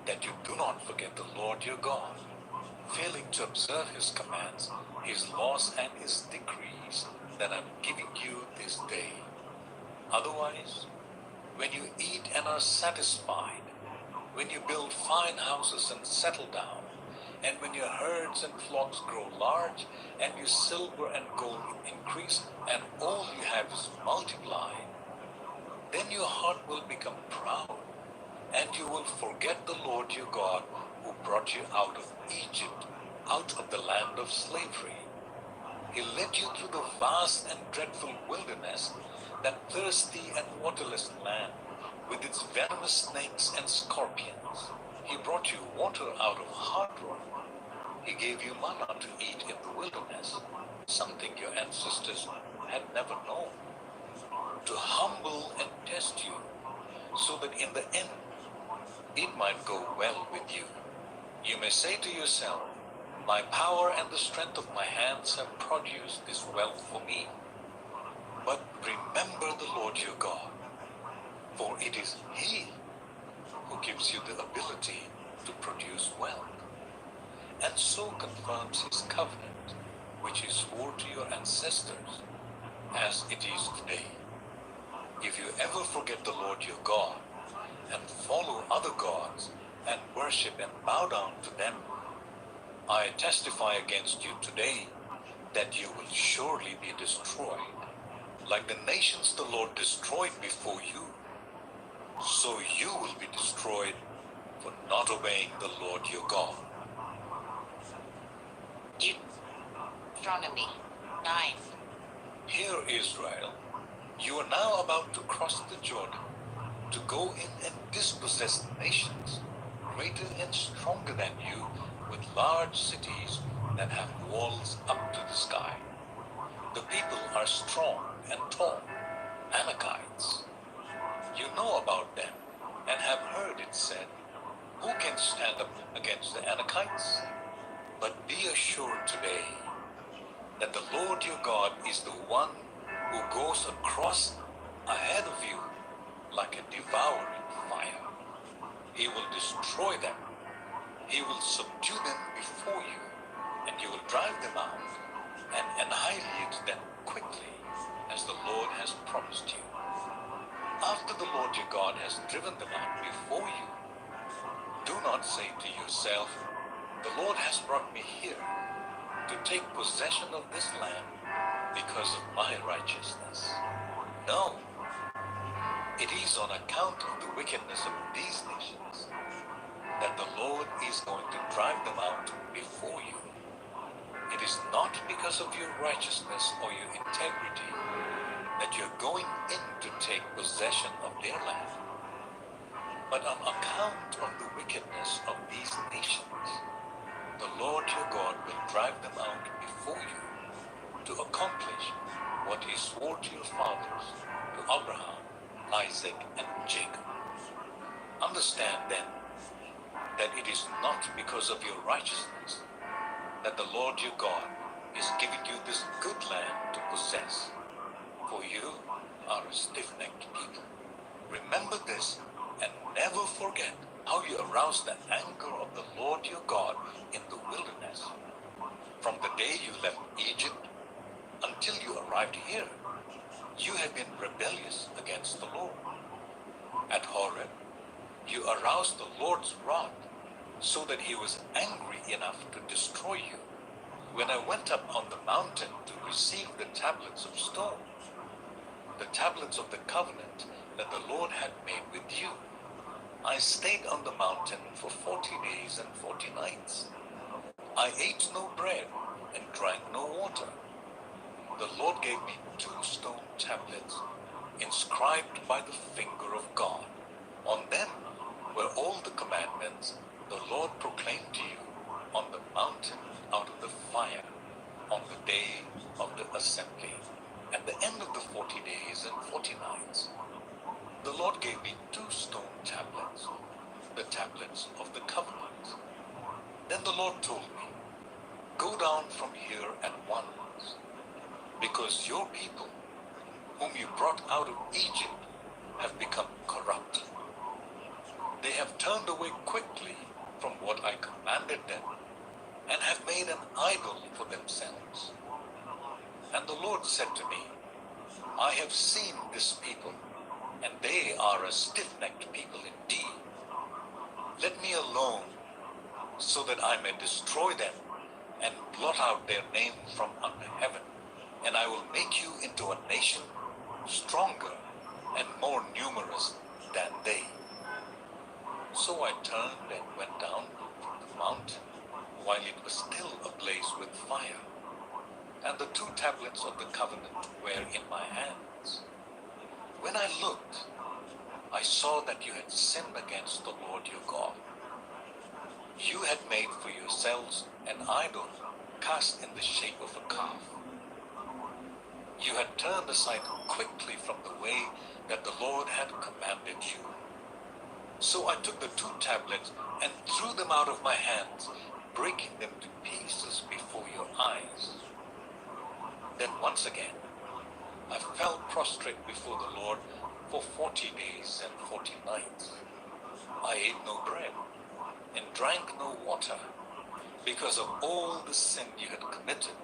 that you do not forget the Lord your God, failing to observe his commands, his laws, and his decrees that I'm giving you this day. Otherwise, when you eat and are satisfied, when you build fine houses and settle down, and when your herds and flocks grow large, and your silver and gold increase, and all you have is multiplied, then your heart will become proud, and you will forget the Lord your God, who brought you out of Egypt, out of the land of slavery. He led you through the vast and dreadful wilderness, that thirsty and waterless land, with its venomous snakes and scorpions. He brought you water out of hard rock. He gave you manna to eat in the wilderness, something your ancestors had never known, to humble and test you, so that in the end it might go well with you. You may say to yourself, my power and the strength of my hands have produced this wealth for me. But remember the Lord your God, for it is He who gives you the ability to produce wealth, and so confirms His covenant, which He swore to your ancestors, as it is today. If you ever forget the Lord your God, and follow other gods, and worship and bow down to them, I testify against you today that you will surely be destroyed. Like the nations the Lord destroyed before you, so you will be destroyed for not obeying the Lord your God. Deuteronomy 9. Hear, Israel, you are now about to cross the Jordan, to go in and dispossess nations greater and stronger than you, with large cities that have walls up to the sky. The people are strong and tall, Anakites. You know about them and have heard it said, who can stand up against the Anakites? But be assured today that the Lord your God is the one who goes across ahead of you like a devouring fire. He will destroy them. He will subdue them before you, and you will drive them out and annihilate them quickly, as the Lord has promised you. After the Lord your God has driven them out before you, do not say to yourself, the Lord has brought me here to take possession of this land because of my righteousness. No, it is on account of the wickedness of these nations that the Lord is going to drive them out before you. It is not because of your righteousness or your integrity that you're going in to take possession of their land, but on account of the wickedness of these nations. The Lord your God will drive them out before you to accomplish what He swore to your fathers, to Abraham, Isaac, and Jacob. Understand then that it is not because of your righteousness that the Lord your God is giving you this good land to possess, for you are a stiff-necked people. Remember this and never forget how you aroused the anger of the Lord your God in the wilderness. From the day you left Egypt until you arrived here, you have been rebellious against the Lord. At Horeb, you aroused the Lord's wrath, so that He was angry enough to destroy you. When I went up on the mountain to receive the tablets of stone, the tablets of the covenant that the Lord had made with you, I stayed on the mountain for 40 days and 40 nights. I ate no bread and drank no water. The Lord gave me 2 stone tablets, inscribed by the finger of God. On them were all the commandments the Lord proclaimed to you on the mountain out of the fire on the day of the assembly, at the end of the 40 days and 40 nights. The Lord gave me 2 stone tablets, the tablets of the covenant. Then the Lord told me, go down from here at once, because your people, whom you brought out of Egypt, have become corrupt. They have turned away quickly from what I commanded them, and have made an idol for themselves. And the Lord said to me, I have seen this people, and they are a stiff-necked people indeed. Let me alone, so that I may destroy them and blot out their name from under heaven, and I will make you into a nation stronger and more numerous than they. So I turned and went down from the mountain while it was still ablaze with fire. and the 2 tablets of the covenant were in my hands. When I looked, I saw that you had sinned against the Lord your God. You had made for yourselves an idol cast in the shape of a calf. You had turned aside quickly from the way that the Lord had commanded you. So I took the 2 tablets and threw them out of my hands, breaking them to pieces before your eyes. Then once again, I fell prostrate before the Lord for 40 days and 40 nights. I ate no bread and drank no water because of all the sin you had committed,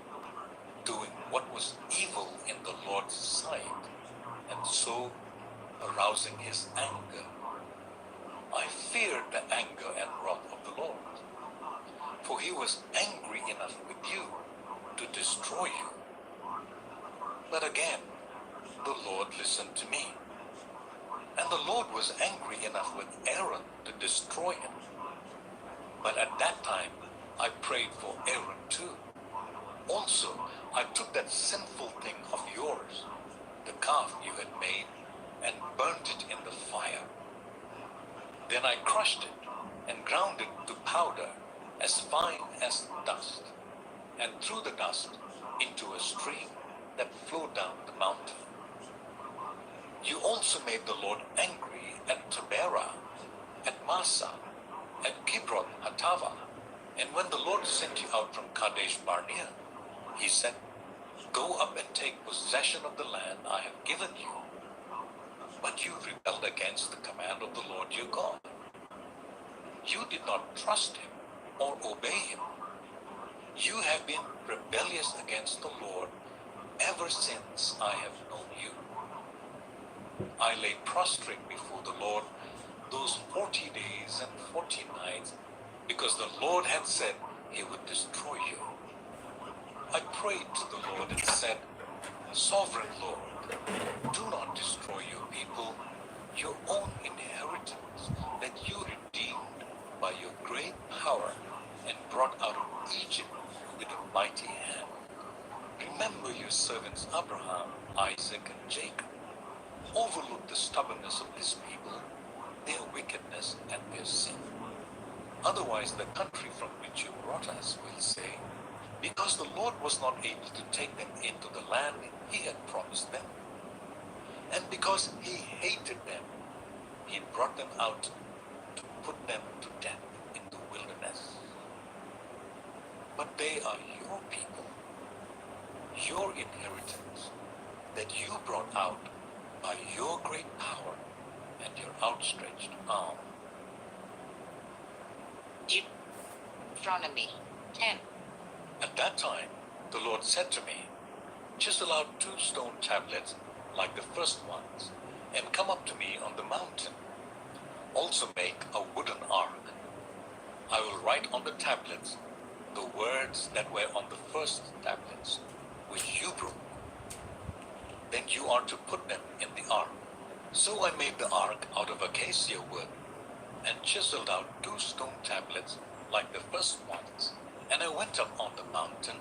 doing what was evil in the Lord's sight, and so arousing his anger. I feared the anger and wrath of the Lord, for he was angry enough with you to destroy you. But again, the Lord listened to me, and the Lord was angry enough with Aaron to destroy him. But at that time, I prayed for Aaron too. Also, I took that sinful thing of yours, the calf you had made, and burnt it in the fire. Then I crushed it and ground it to powder, as fine as dust, and threw the dust into a stream that flowed down the mountain. You also made the Lord angry at Taberah, at Massa, at Kibroth Hattava, and when the Lord sent you out from Kadesh Barnea, he said, "Go up and take possession of the land I have given you." But you rebelled against the command of the Lord your God. You did not trust him or obey him. You have been rebellious against the Lord ever since I have known you. I lay prostrate before the Lord those 40 days and 40 nights because the Lord had said he would destroy you. I prayed to the Lord and said, "Sovereign Lord, do not destroy your people, your own inheritance that you redeemed by your great power and brought out of Egypt with a mighty hand. Remember your servants Abraham, Isaac, and Jacob. Overlook the stubbornness of this people, their wickedness, and their sin. Otherwise the country from which you brought us will say, because the Lord was not able to take them into the land he had promised them, and because he hated them, he brought them out to put them to death in the wilderness. But they are your people, your inheritance, that you brought out by your great power and your outstretched arm." Deuteronomy 10. At that time, the Lord said to me, "Chisel out 2 stone tablets like the first ones, and come up to me on the mountain. Also make a wooden ark. I will write on the tablets the words that were on the first tablets, which you broke. Then you are to put them in the ark." So I made the ark out of acacia wood, and chiseled out 2 stone tablets like the first ones, and I went up on the mountain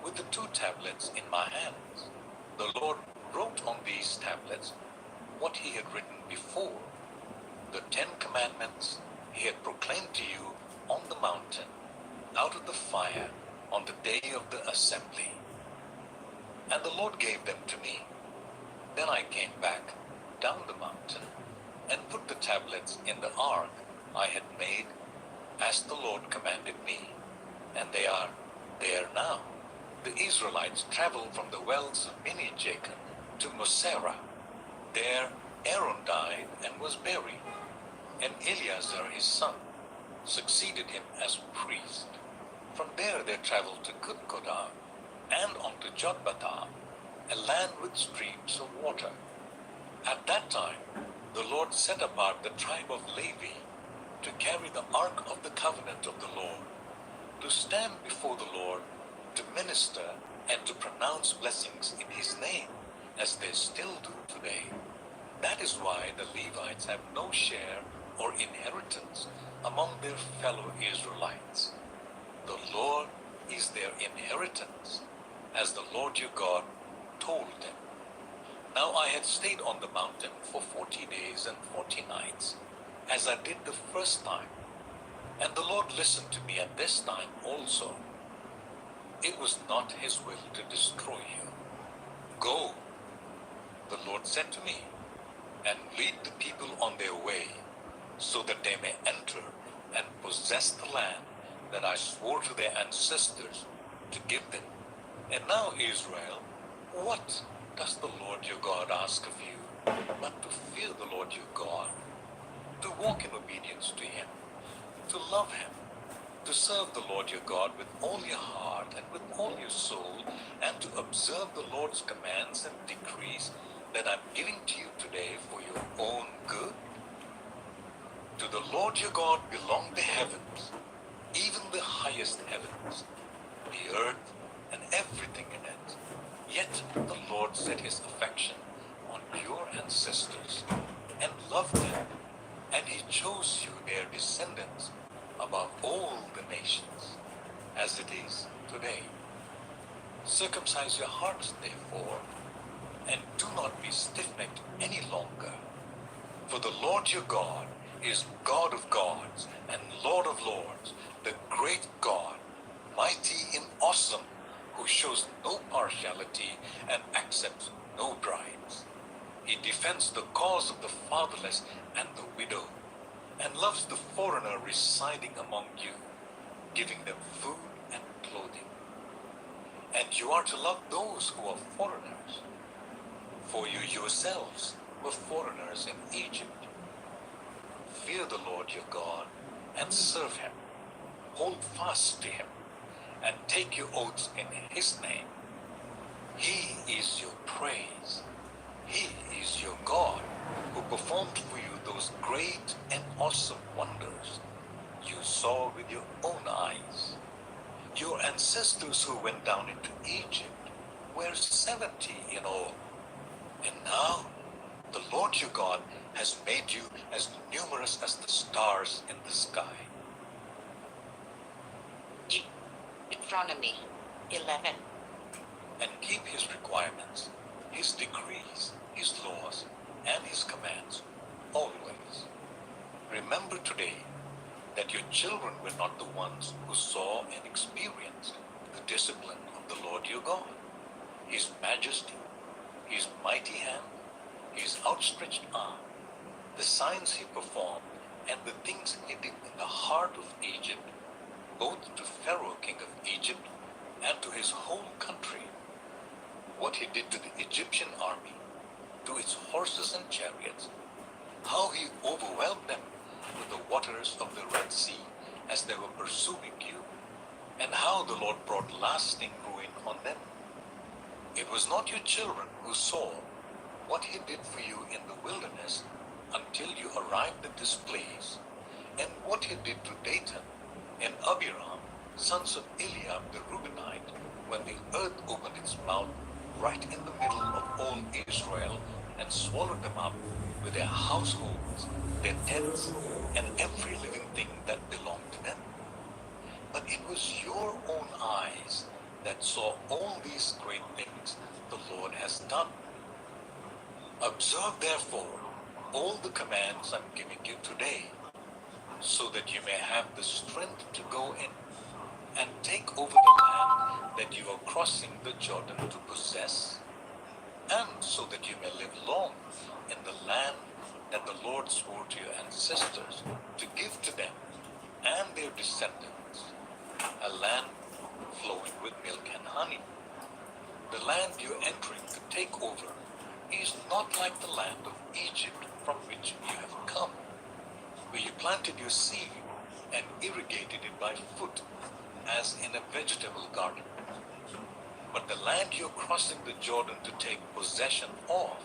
with the 2 tablets in my hands. The Lord wrote on these tablets what he had written before, the 10 commandments he had proclaimed to you on the mountain, out of the fire, on the day of the assembly. And the Lord gave them to me. Then I came back down the mountain and put the tablets in the ark I had made as the Lord commanded me, and they are there now. The Israelites traveled from the wells of Bene-Jacob to Mosera. There Aaron died and was buried, and Eleazar his son succeeded him as priest. From there they traveled to Kutkodah and on to Jotbathah, a land with streams of water. At that time the Lord set apart the tribe of Levi to carry the ark of the covenant of the Lord, to stand before the Lord, to minister and to pronounce blessings in his name, as they still do today. That is why the Levites have no share or inheritance among their fellow Israelites. The Lord is their inheritance, as the Lord your God told them. Now I had stayed on the mountain for 40 days and 40 nights, as I did the first time, and the Lord listened to me at this time also. It was not his will to destroy you. Go, the Lord said to me, and lead the people on their way, so that they may enter and possess the land that I swore to their ancestors to give them. And now, Israel, what does the Lord your God ask of you, but to fear the Lord your God, to walk in obedience to him, to love him, to serve the Lord your God with all your heart and with all your soul, and to observe the Lord's commands and decrees that I'm giving to you today for your own good? To the Lord your God belong the heavens, even the highest heavens, the earth and everything in it. Yet the Lord set his affection on your ancestors and loved them, and he chose you, their descendants, above all the nations, as it is today. Circumcise your hearts, therefore, and do not be stiff-necked any longer. For the Lord your God is God of gods and Lord of lords, the great God, mighty and awesome, who shows no partiality and accepts no bribes. He defends the cause of the fatherless and the widow, and loves the foreigner residing among you, giving them food and clothing. And you are to love those who are foreigners, for you yourselves were foreigners in Egypt. Fear the Lord your God and serve him. Hold fast to him and take your oaths in his name. He is your praise. He is your God, who performed for you those great and awesome wonders you saw with your own eyes. Your ancestors who went down into Egypt were 70 in all. And now the Lord your God has made you as numerous as the stars in the sky. Deuteronomy 11. And keep his requirements, his decrees, his laws, and his commands always. Remember today that your children were not the ones who saw and experienced the discipline of the Lord your God, his majesty, his mighty hand, his outstretched arm, the signs he performed, and the things he did in the heart of Egypt, both to Pharaoh king of Egypt and to his whole country, what he did to the Egyptian army, to its horses and chariots, how he overwhelmed them with the waters of the Red Sea as they were pursuing you, and how the Lord brought lasting ruin on them. It was not your children who saw what he did for you in the wilderness until you arrived at this place, and what he did to Dathan and Abiram, sons of Eliab the Reubenite, when the earth opened its mouth right in the middle of all Israel and swallowed them up with their households, their tents, and every living thing that belonged to them. But it was your own eyes that saw all these great things the Lord has done. Observe therefore all the commands I'm giving you today, so that you may have the strength to go in and take over the land that you are crossing the Jordan to possess, and so that you may live long in the land that the Lord swore to your ancestors to give to them and their descendants, a land flowing with milk and honey. The land you're entering to take over is not like the land of Egypt from which you have come, where you planted your seed and irrigated it by foot, as in a vegetable garden. But the land you're crossing the Jordan to take possession of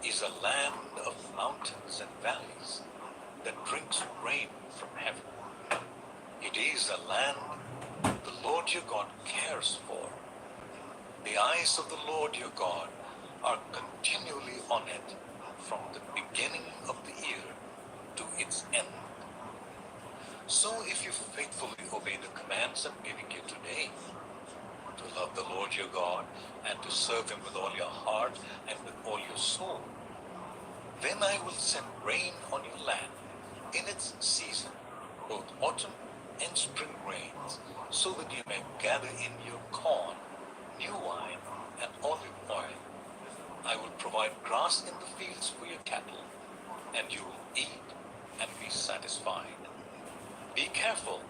is a land of mountains and valleys that drinks rain from heaven. It is a land the Lord your God cares for. The eyes of the Lord your God are continually on it from the beginning of the year to its end. So if you faithfully obey the commands I'm giving you today, to love the Lord your God and to serve him with all your heart and with all your soul. Then I will send rain on your land in its season, both autumn and spring rains, so that you may gather in your corn, new wine, and olive oil. I will provide grass in the fields for your cattle, and you will eat and be satisfied. Be careful,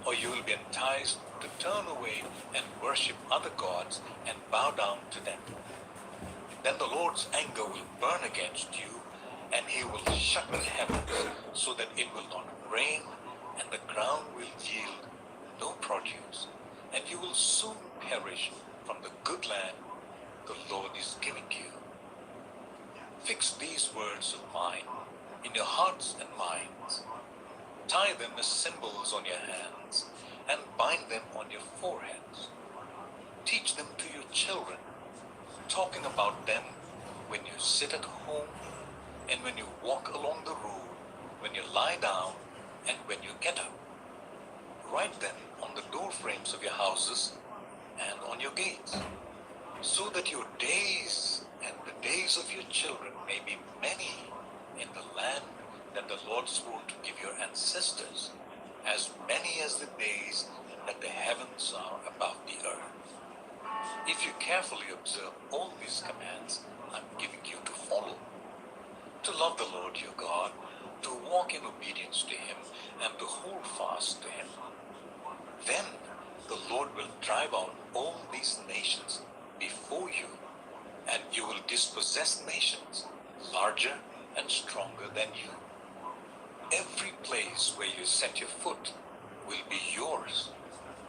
or you will be enticed to turn away and worship other gods and bow down to them. Then the Lord's anger will burn against you, and he will shut the heavens so that it will not rain, and the ground will yield no produce, and you will soon perish from the good land the Lord is giving you. Fix these words of mine in your hearts and minds. Tie them as symbols on your hands and bind them on your foreheads. Teach them to your children, talking about them when you sit at home and when you walk along the road, when you lie down and when you get up. Write them on the door frames of your houses and on your gates, so that your days and the days of your children may be many in the land that the Lord swore to give your ancestors, as many as the days that the heavens are above the earth. If you carefully observe all these commands I'm giving you to follow, to love the Lord your God, to walk in obedience to him, and to hold fast to him, then the Lord will drive out all these nations before you, and you will dispossess nations larger and stronger than you. Every place where you set your foot will be yours.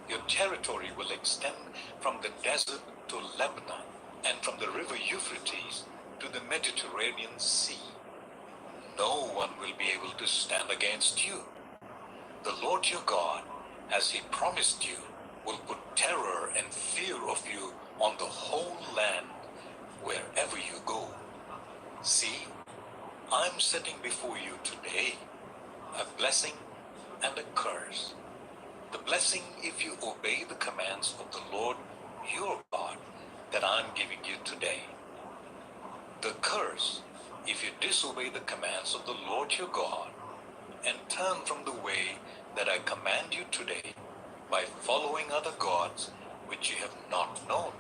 Your territory will extend from the desert to Lebanon, and from the river Euphrates to the Mediterranean Sea. No one will be able to stand against you. The Lord your God, as he promised you, will put terror and fear of you on the whole land wherever you go. See, I'm setting before you today a blessing and a curse. The blessing if you obey the commands of the Lord your God that I'm giving you today. The curse if you disobey the commands of the Lord your God and turn from the way that I command you today by following other gods which you have not known.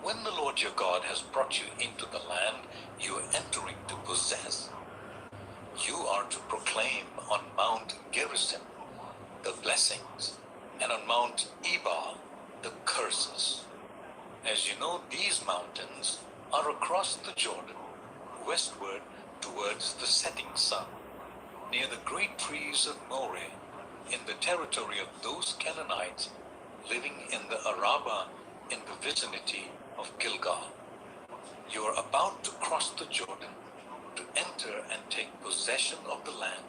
When the Lord your God has brought you into the land you are entering to possess, you are to proclaim on Mount Gerizim the blessings, and on Mount Ebal the curses. As you know, these mountains are across the Jordan, westward towards the setting sun, near the great trees of Moreh, in the territory of those Canaanites living in the Arabah in the vicinity of Gilgal. You are about to cross the Jordan to enter and take possession of the land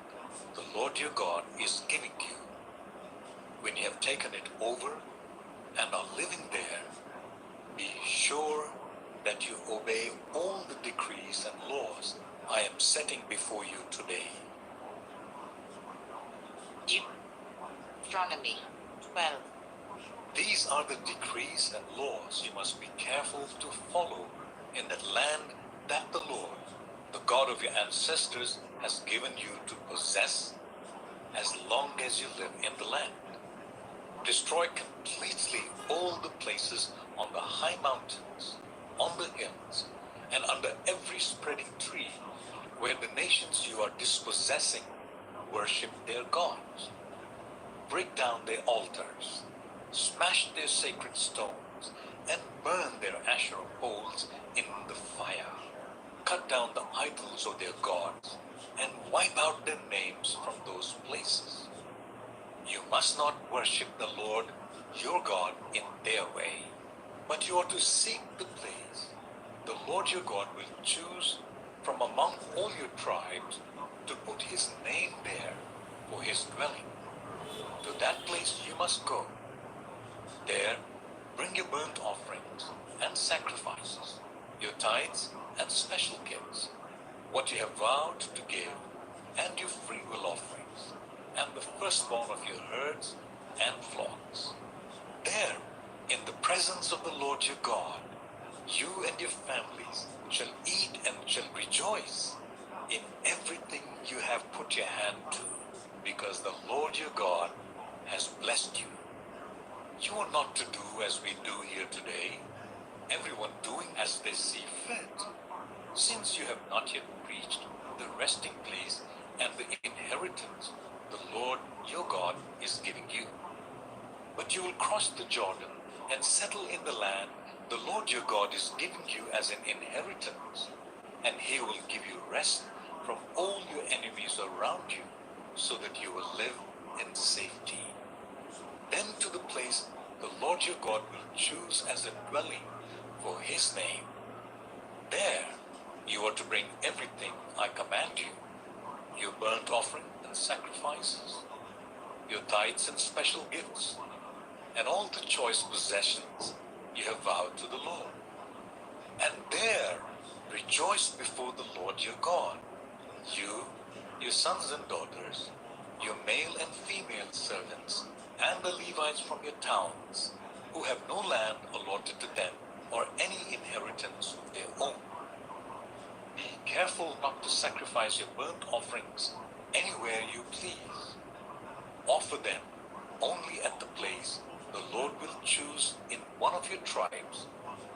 the Lord your God is giving you. When you have taken it over and are living there, be sure that you obey all the decrees and laws I am setting before you today. Deuteronomy 12. These are the decrees and laws you must be careful to follow in the land that the Lord, the God of your ancestors, has given you to possess as long as you live in the land. Destroy completely all the places on the high mountains, on the hills, and under every spreading tree where the nations you are dispossessing worship their gods. Break down their altars, smash their sacred stones, and burn their Asherah poles in the fire. Cut down the idols of their gods and wipe out their names from those places. You must not worship the Lord your God in their way, but you are to seek the place the Lord your God will choose from among all your tribes to put his name there for his dwelling. To that place you must go. There bring your burnt offerings and sacrifices, your tithes and special gifts, what you have vowed to give, and your freewill offerings, and the firstborn of your herds and flocks. There In the presence of the Lord your God, you and your families shall eat and shall rejoice in everything you have put your hand to, because the Lord your God has blessed you. You are not to do as we do here today, everyone doing as they see fit, since you have not yet reached the resting place and the inheritance the Lord your God is giving you. But you will cross the Jordan and settle in the land the Lord your God is giving you as an inheritance, and he will give you rest from all your enemies around you, so that you will live in safety. Then to the place the Lord your God will choose as a dwelling for his name, there you are to bring everything I command you, your burnt offering and sacrifices, your tithes and special gifts, and all the choice possessions you have vowed to the Lord. And there rejoice before the Lord your God, you, your sons and daughters, your male and female servants, and the Levites from your towns, who have no land allotted to them or any inheritance of their own. Be careful not to sacrifice your burnt offerings anywhere you please. Offer them only at the place the Lord will choose in one of your tribes,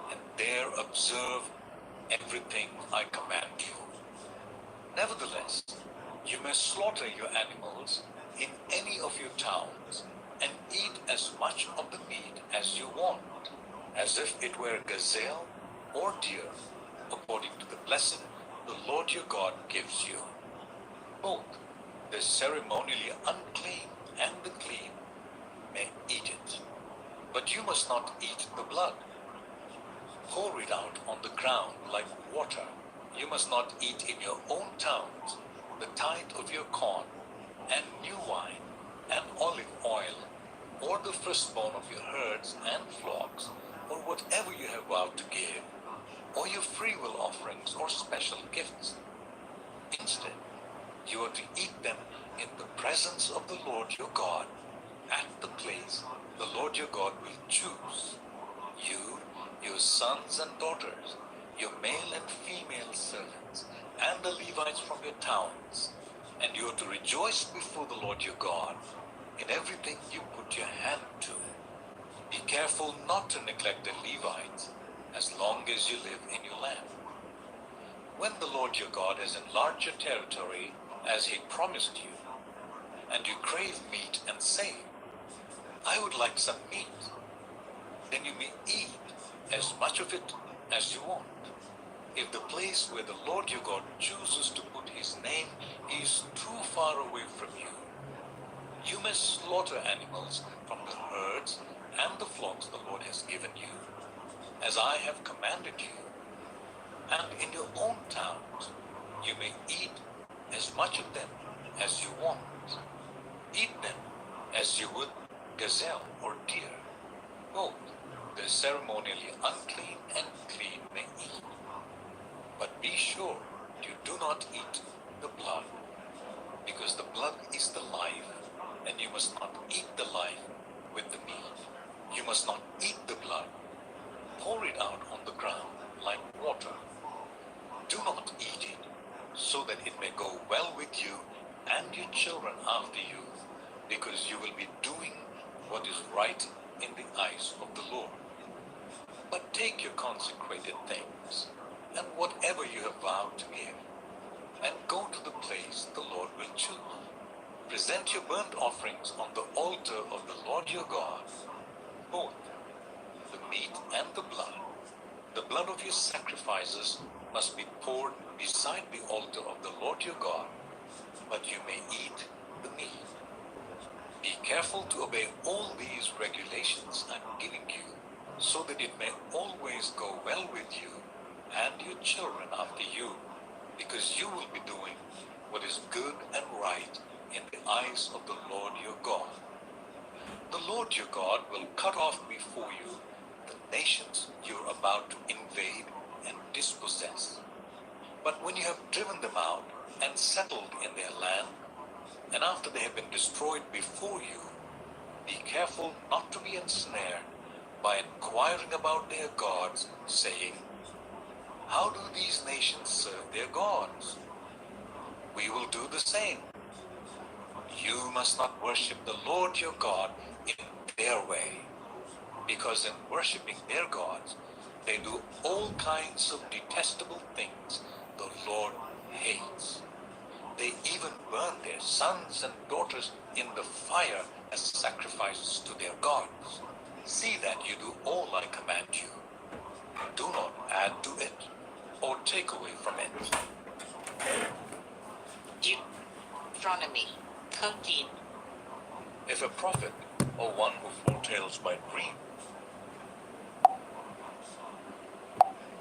and there observe everything I command you. Nevertheless, you may slaughter your animals in any of your towns, and eat as much of the meat as you want, as if it were gazelle or deer, according to the blessing the Lord your God gives you. Both the ceremonially unclean and the clean may eat it, but you must not eat the blood. Pour it out on the ground like water. You must not eat in your own towns the tithe of your corn, and new wine, and olive oil, or the firstborn of your herds and flocks, or whatever you have vowed to give, or your freewill offerings or special gifts. Instead, you are to eat them in the presence of the Lord your God, at the place the Lord your God will choose. You, your sons and daughters, your male and female servants, and the Levites from your towns, and you are to rejoice before the Lord your God in everything you put your hand to. Be careful not to neglect the Levites as long as you live in your land. When the Lord your God has enlarged your territory as he promised you, and you crave meat and say, I would like some meat, then you may eat as much of it as you want. If the place where the Lord your God chooses to put his name is too far away from you, you may slaughter animals from the herds and the flocks the Lord has given you, as I have commanded you. And in your own towns you may eat as much of them as you want. Eat them as you would gazelle or deer. Both the ceremonially unclean and clean may eat. But be sure you do not eat the blood, because the blood is the life, and you must not eat the life with the meat. You must not eat the blood. Pour it out on the ground like water. Do not eat it, so that it may go well with you and your children after you, because you will be doing what is right in the eyes of the Lord. But take your consecrated things, and whatever you have vowed to give, and go to the place the Lord will choose. Present your burnt offerings on the altar of the Lord your God, both the meat and the blood. The blood of your sacrifices must be poured beside the altar of the Lord your God, but you may eat the meat. Be careful to obey all these regulations I'm giving you, so that it may always go well with you and your children after you, because you will be doing what is good and right in the eyes of the Lord your God. The Lord your God will cut off before you the nations you're about to invade and dispossess. But when you have driven them out and settled in their land, and after they have been destroyed before you, be careful not to be ensnared by inquiring about their gods, saying, how do these nations serve their gods? We will do the same. You must not worship the Lord your God in their way, because in worshiping their gods, they do all kinds of detestable things the Lord hates. They even burn their sons and daughters in the fire as sacrifices to their gods. See that you do all I command you. Do not add to it or take away from it. Deuteronomy 13. If a prophet or one who foretells by dream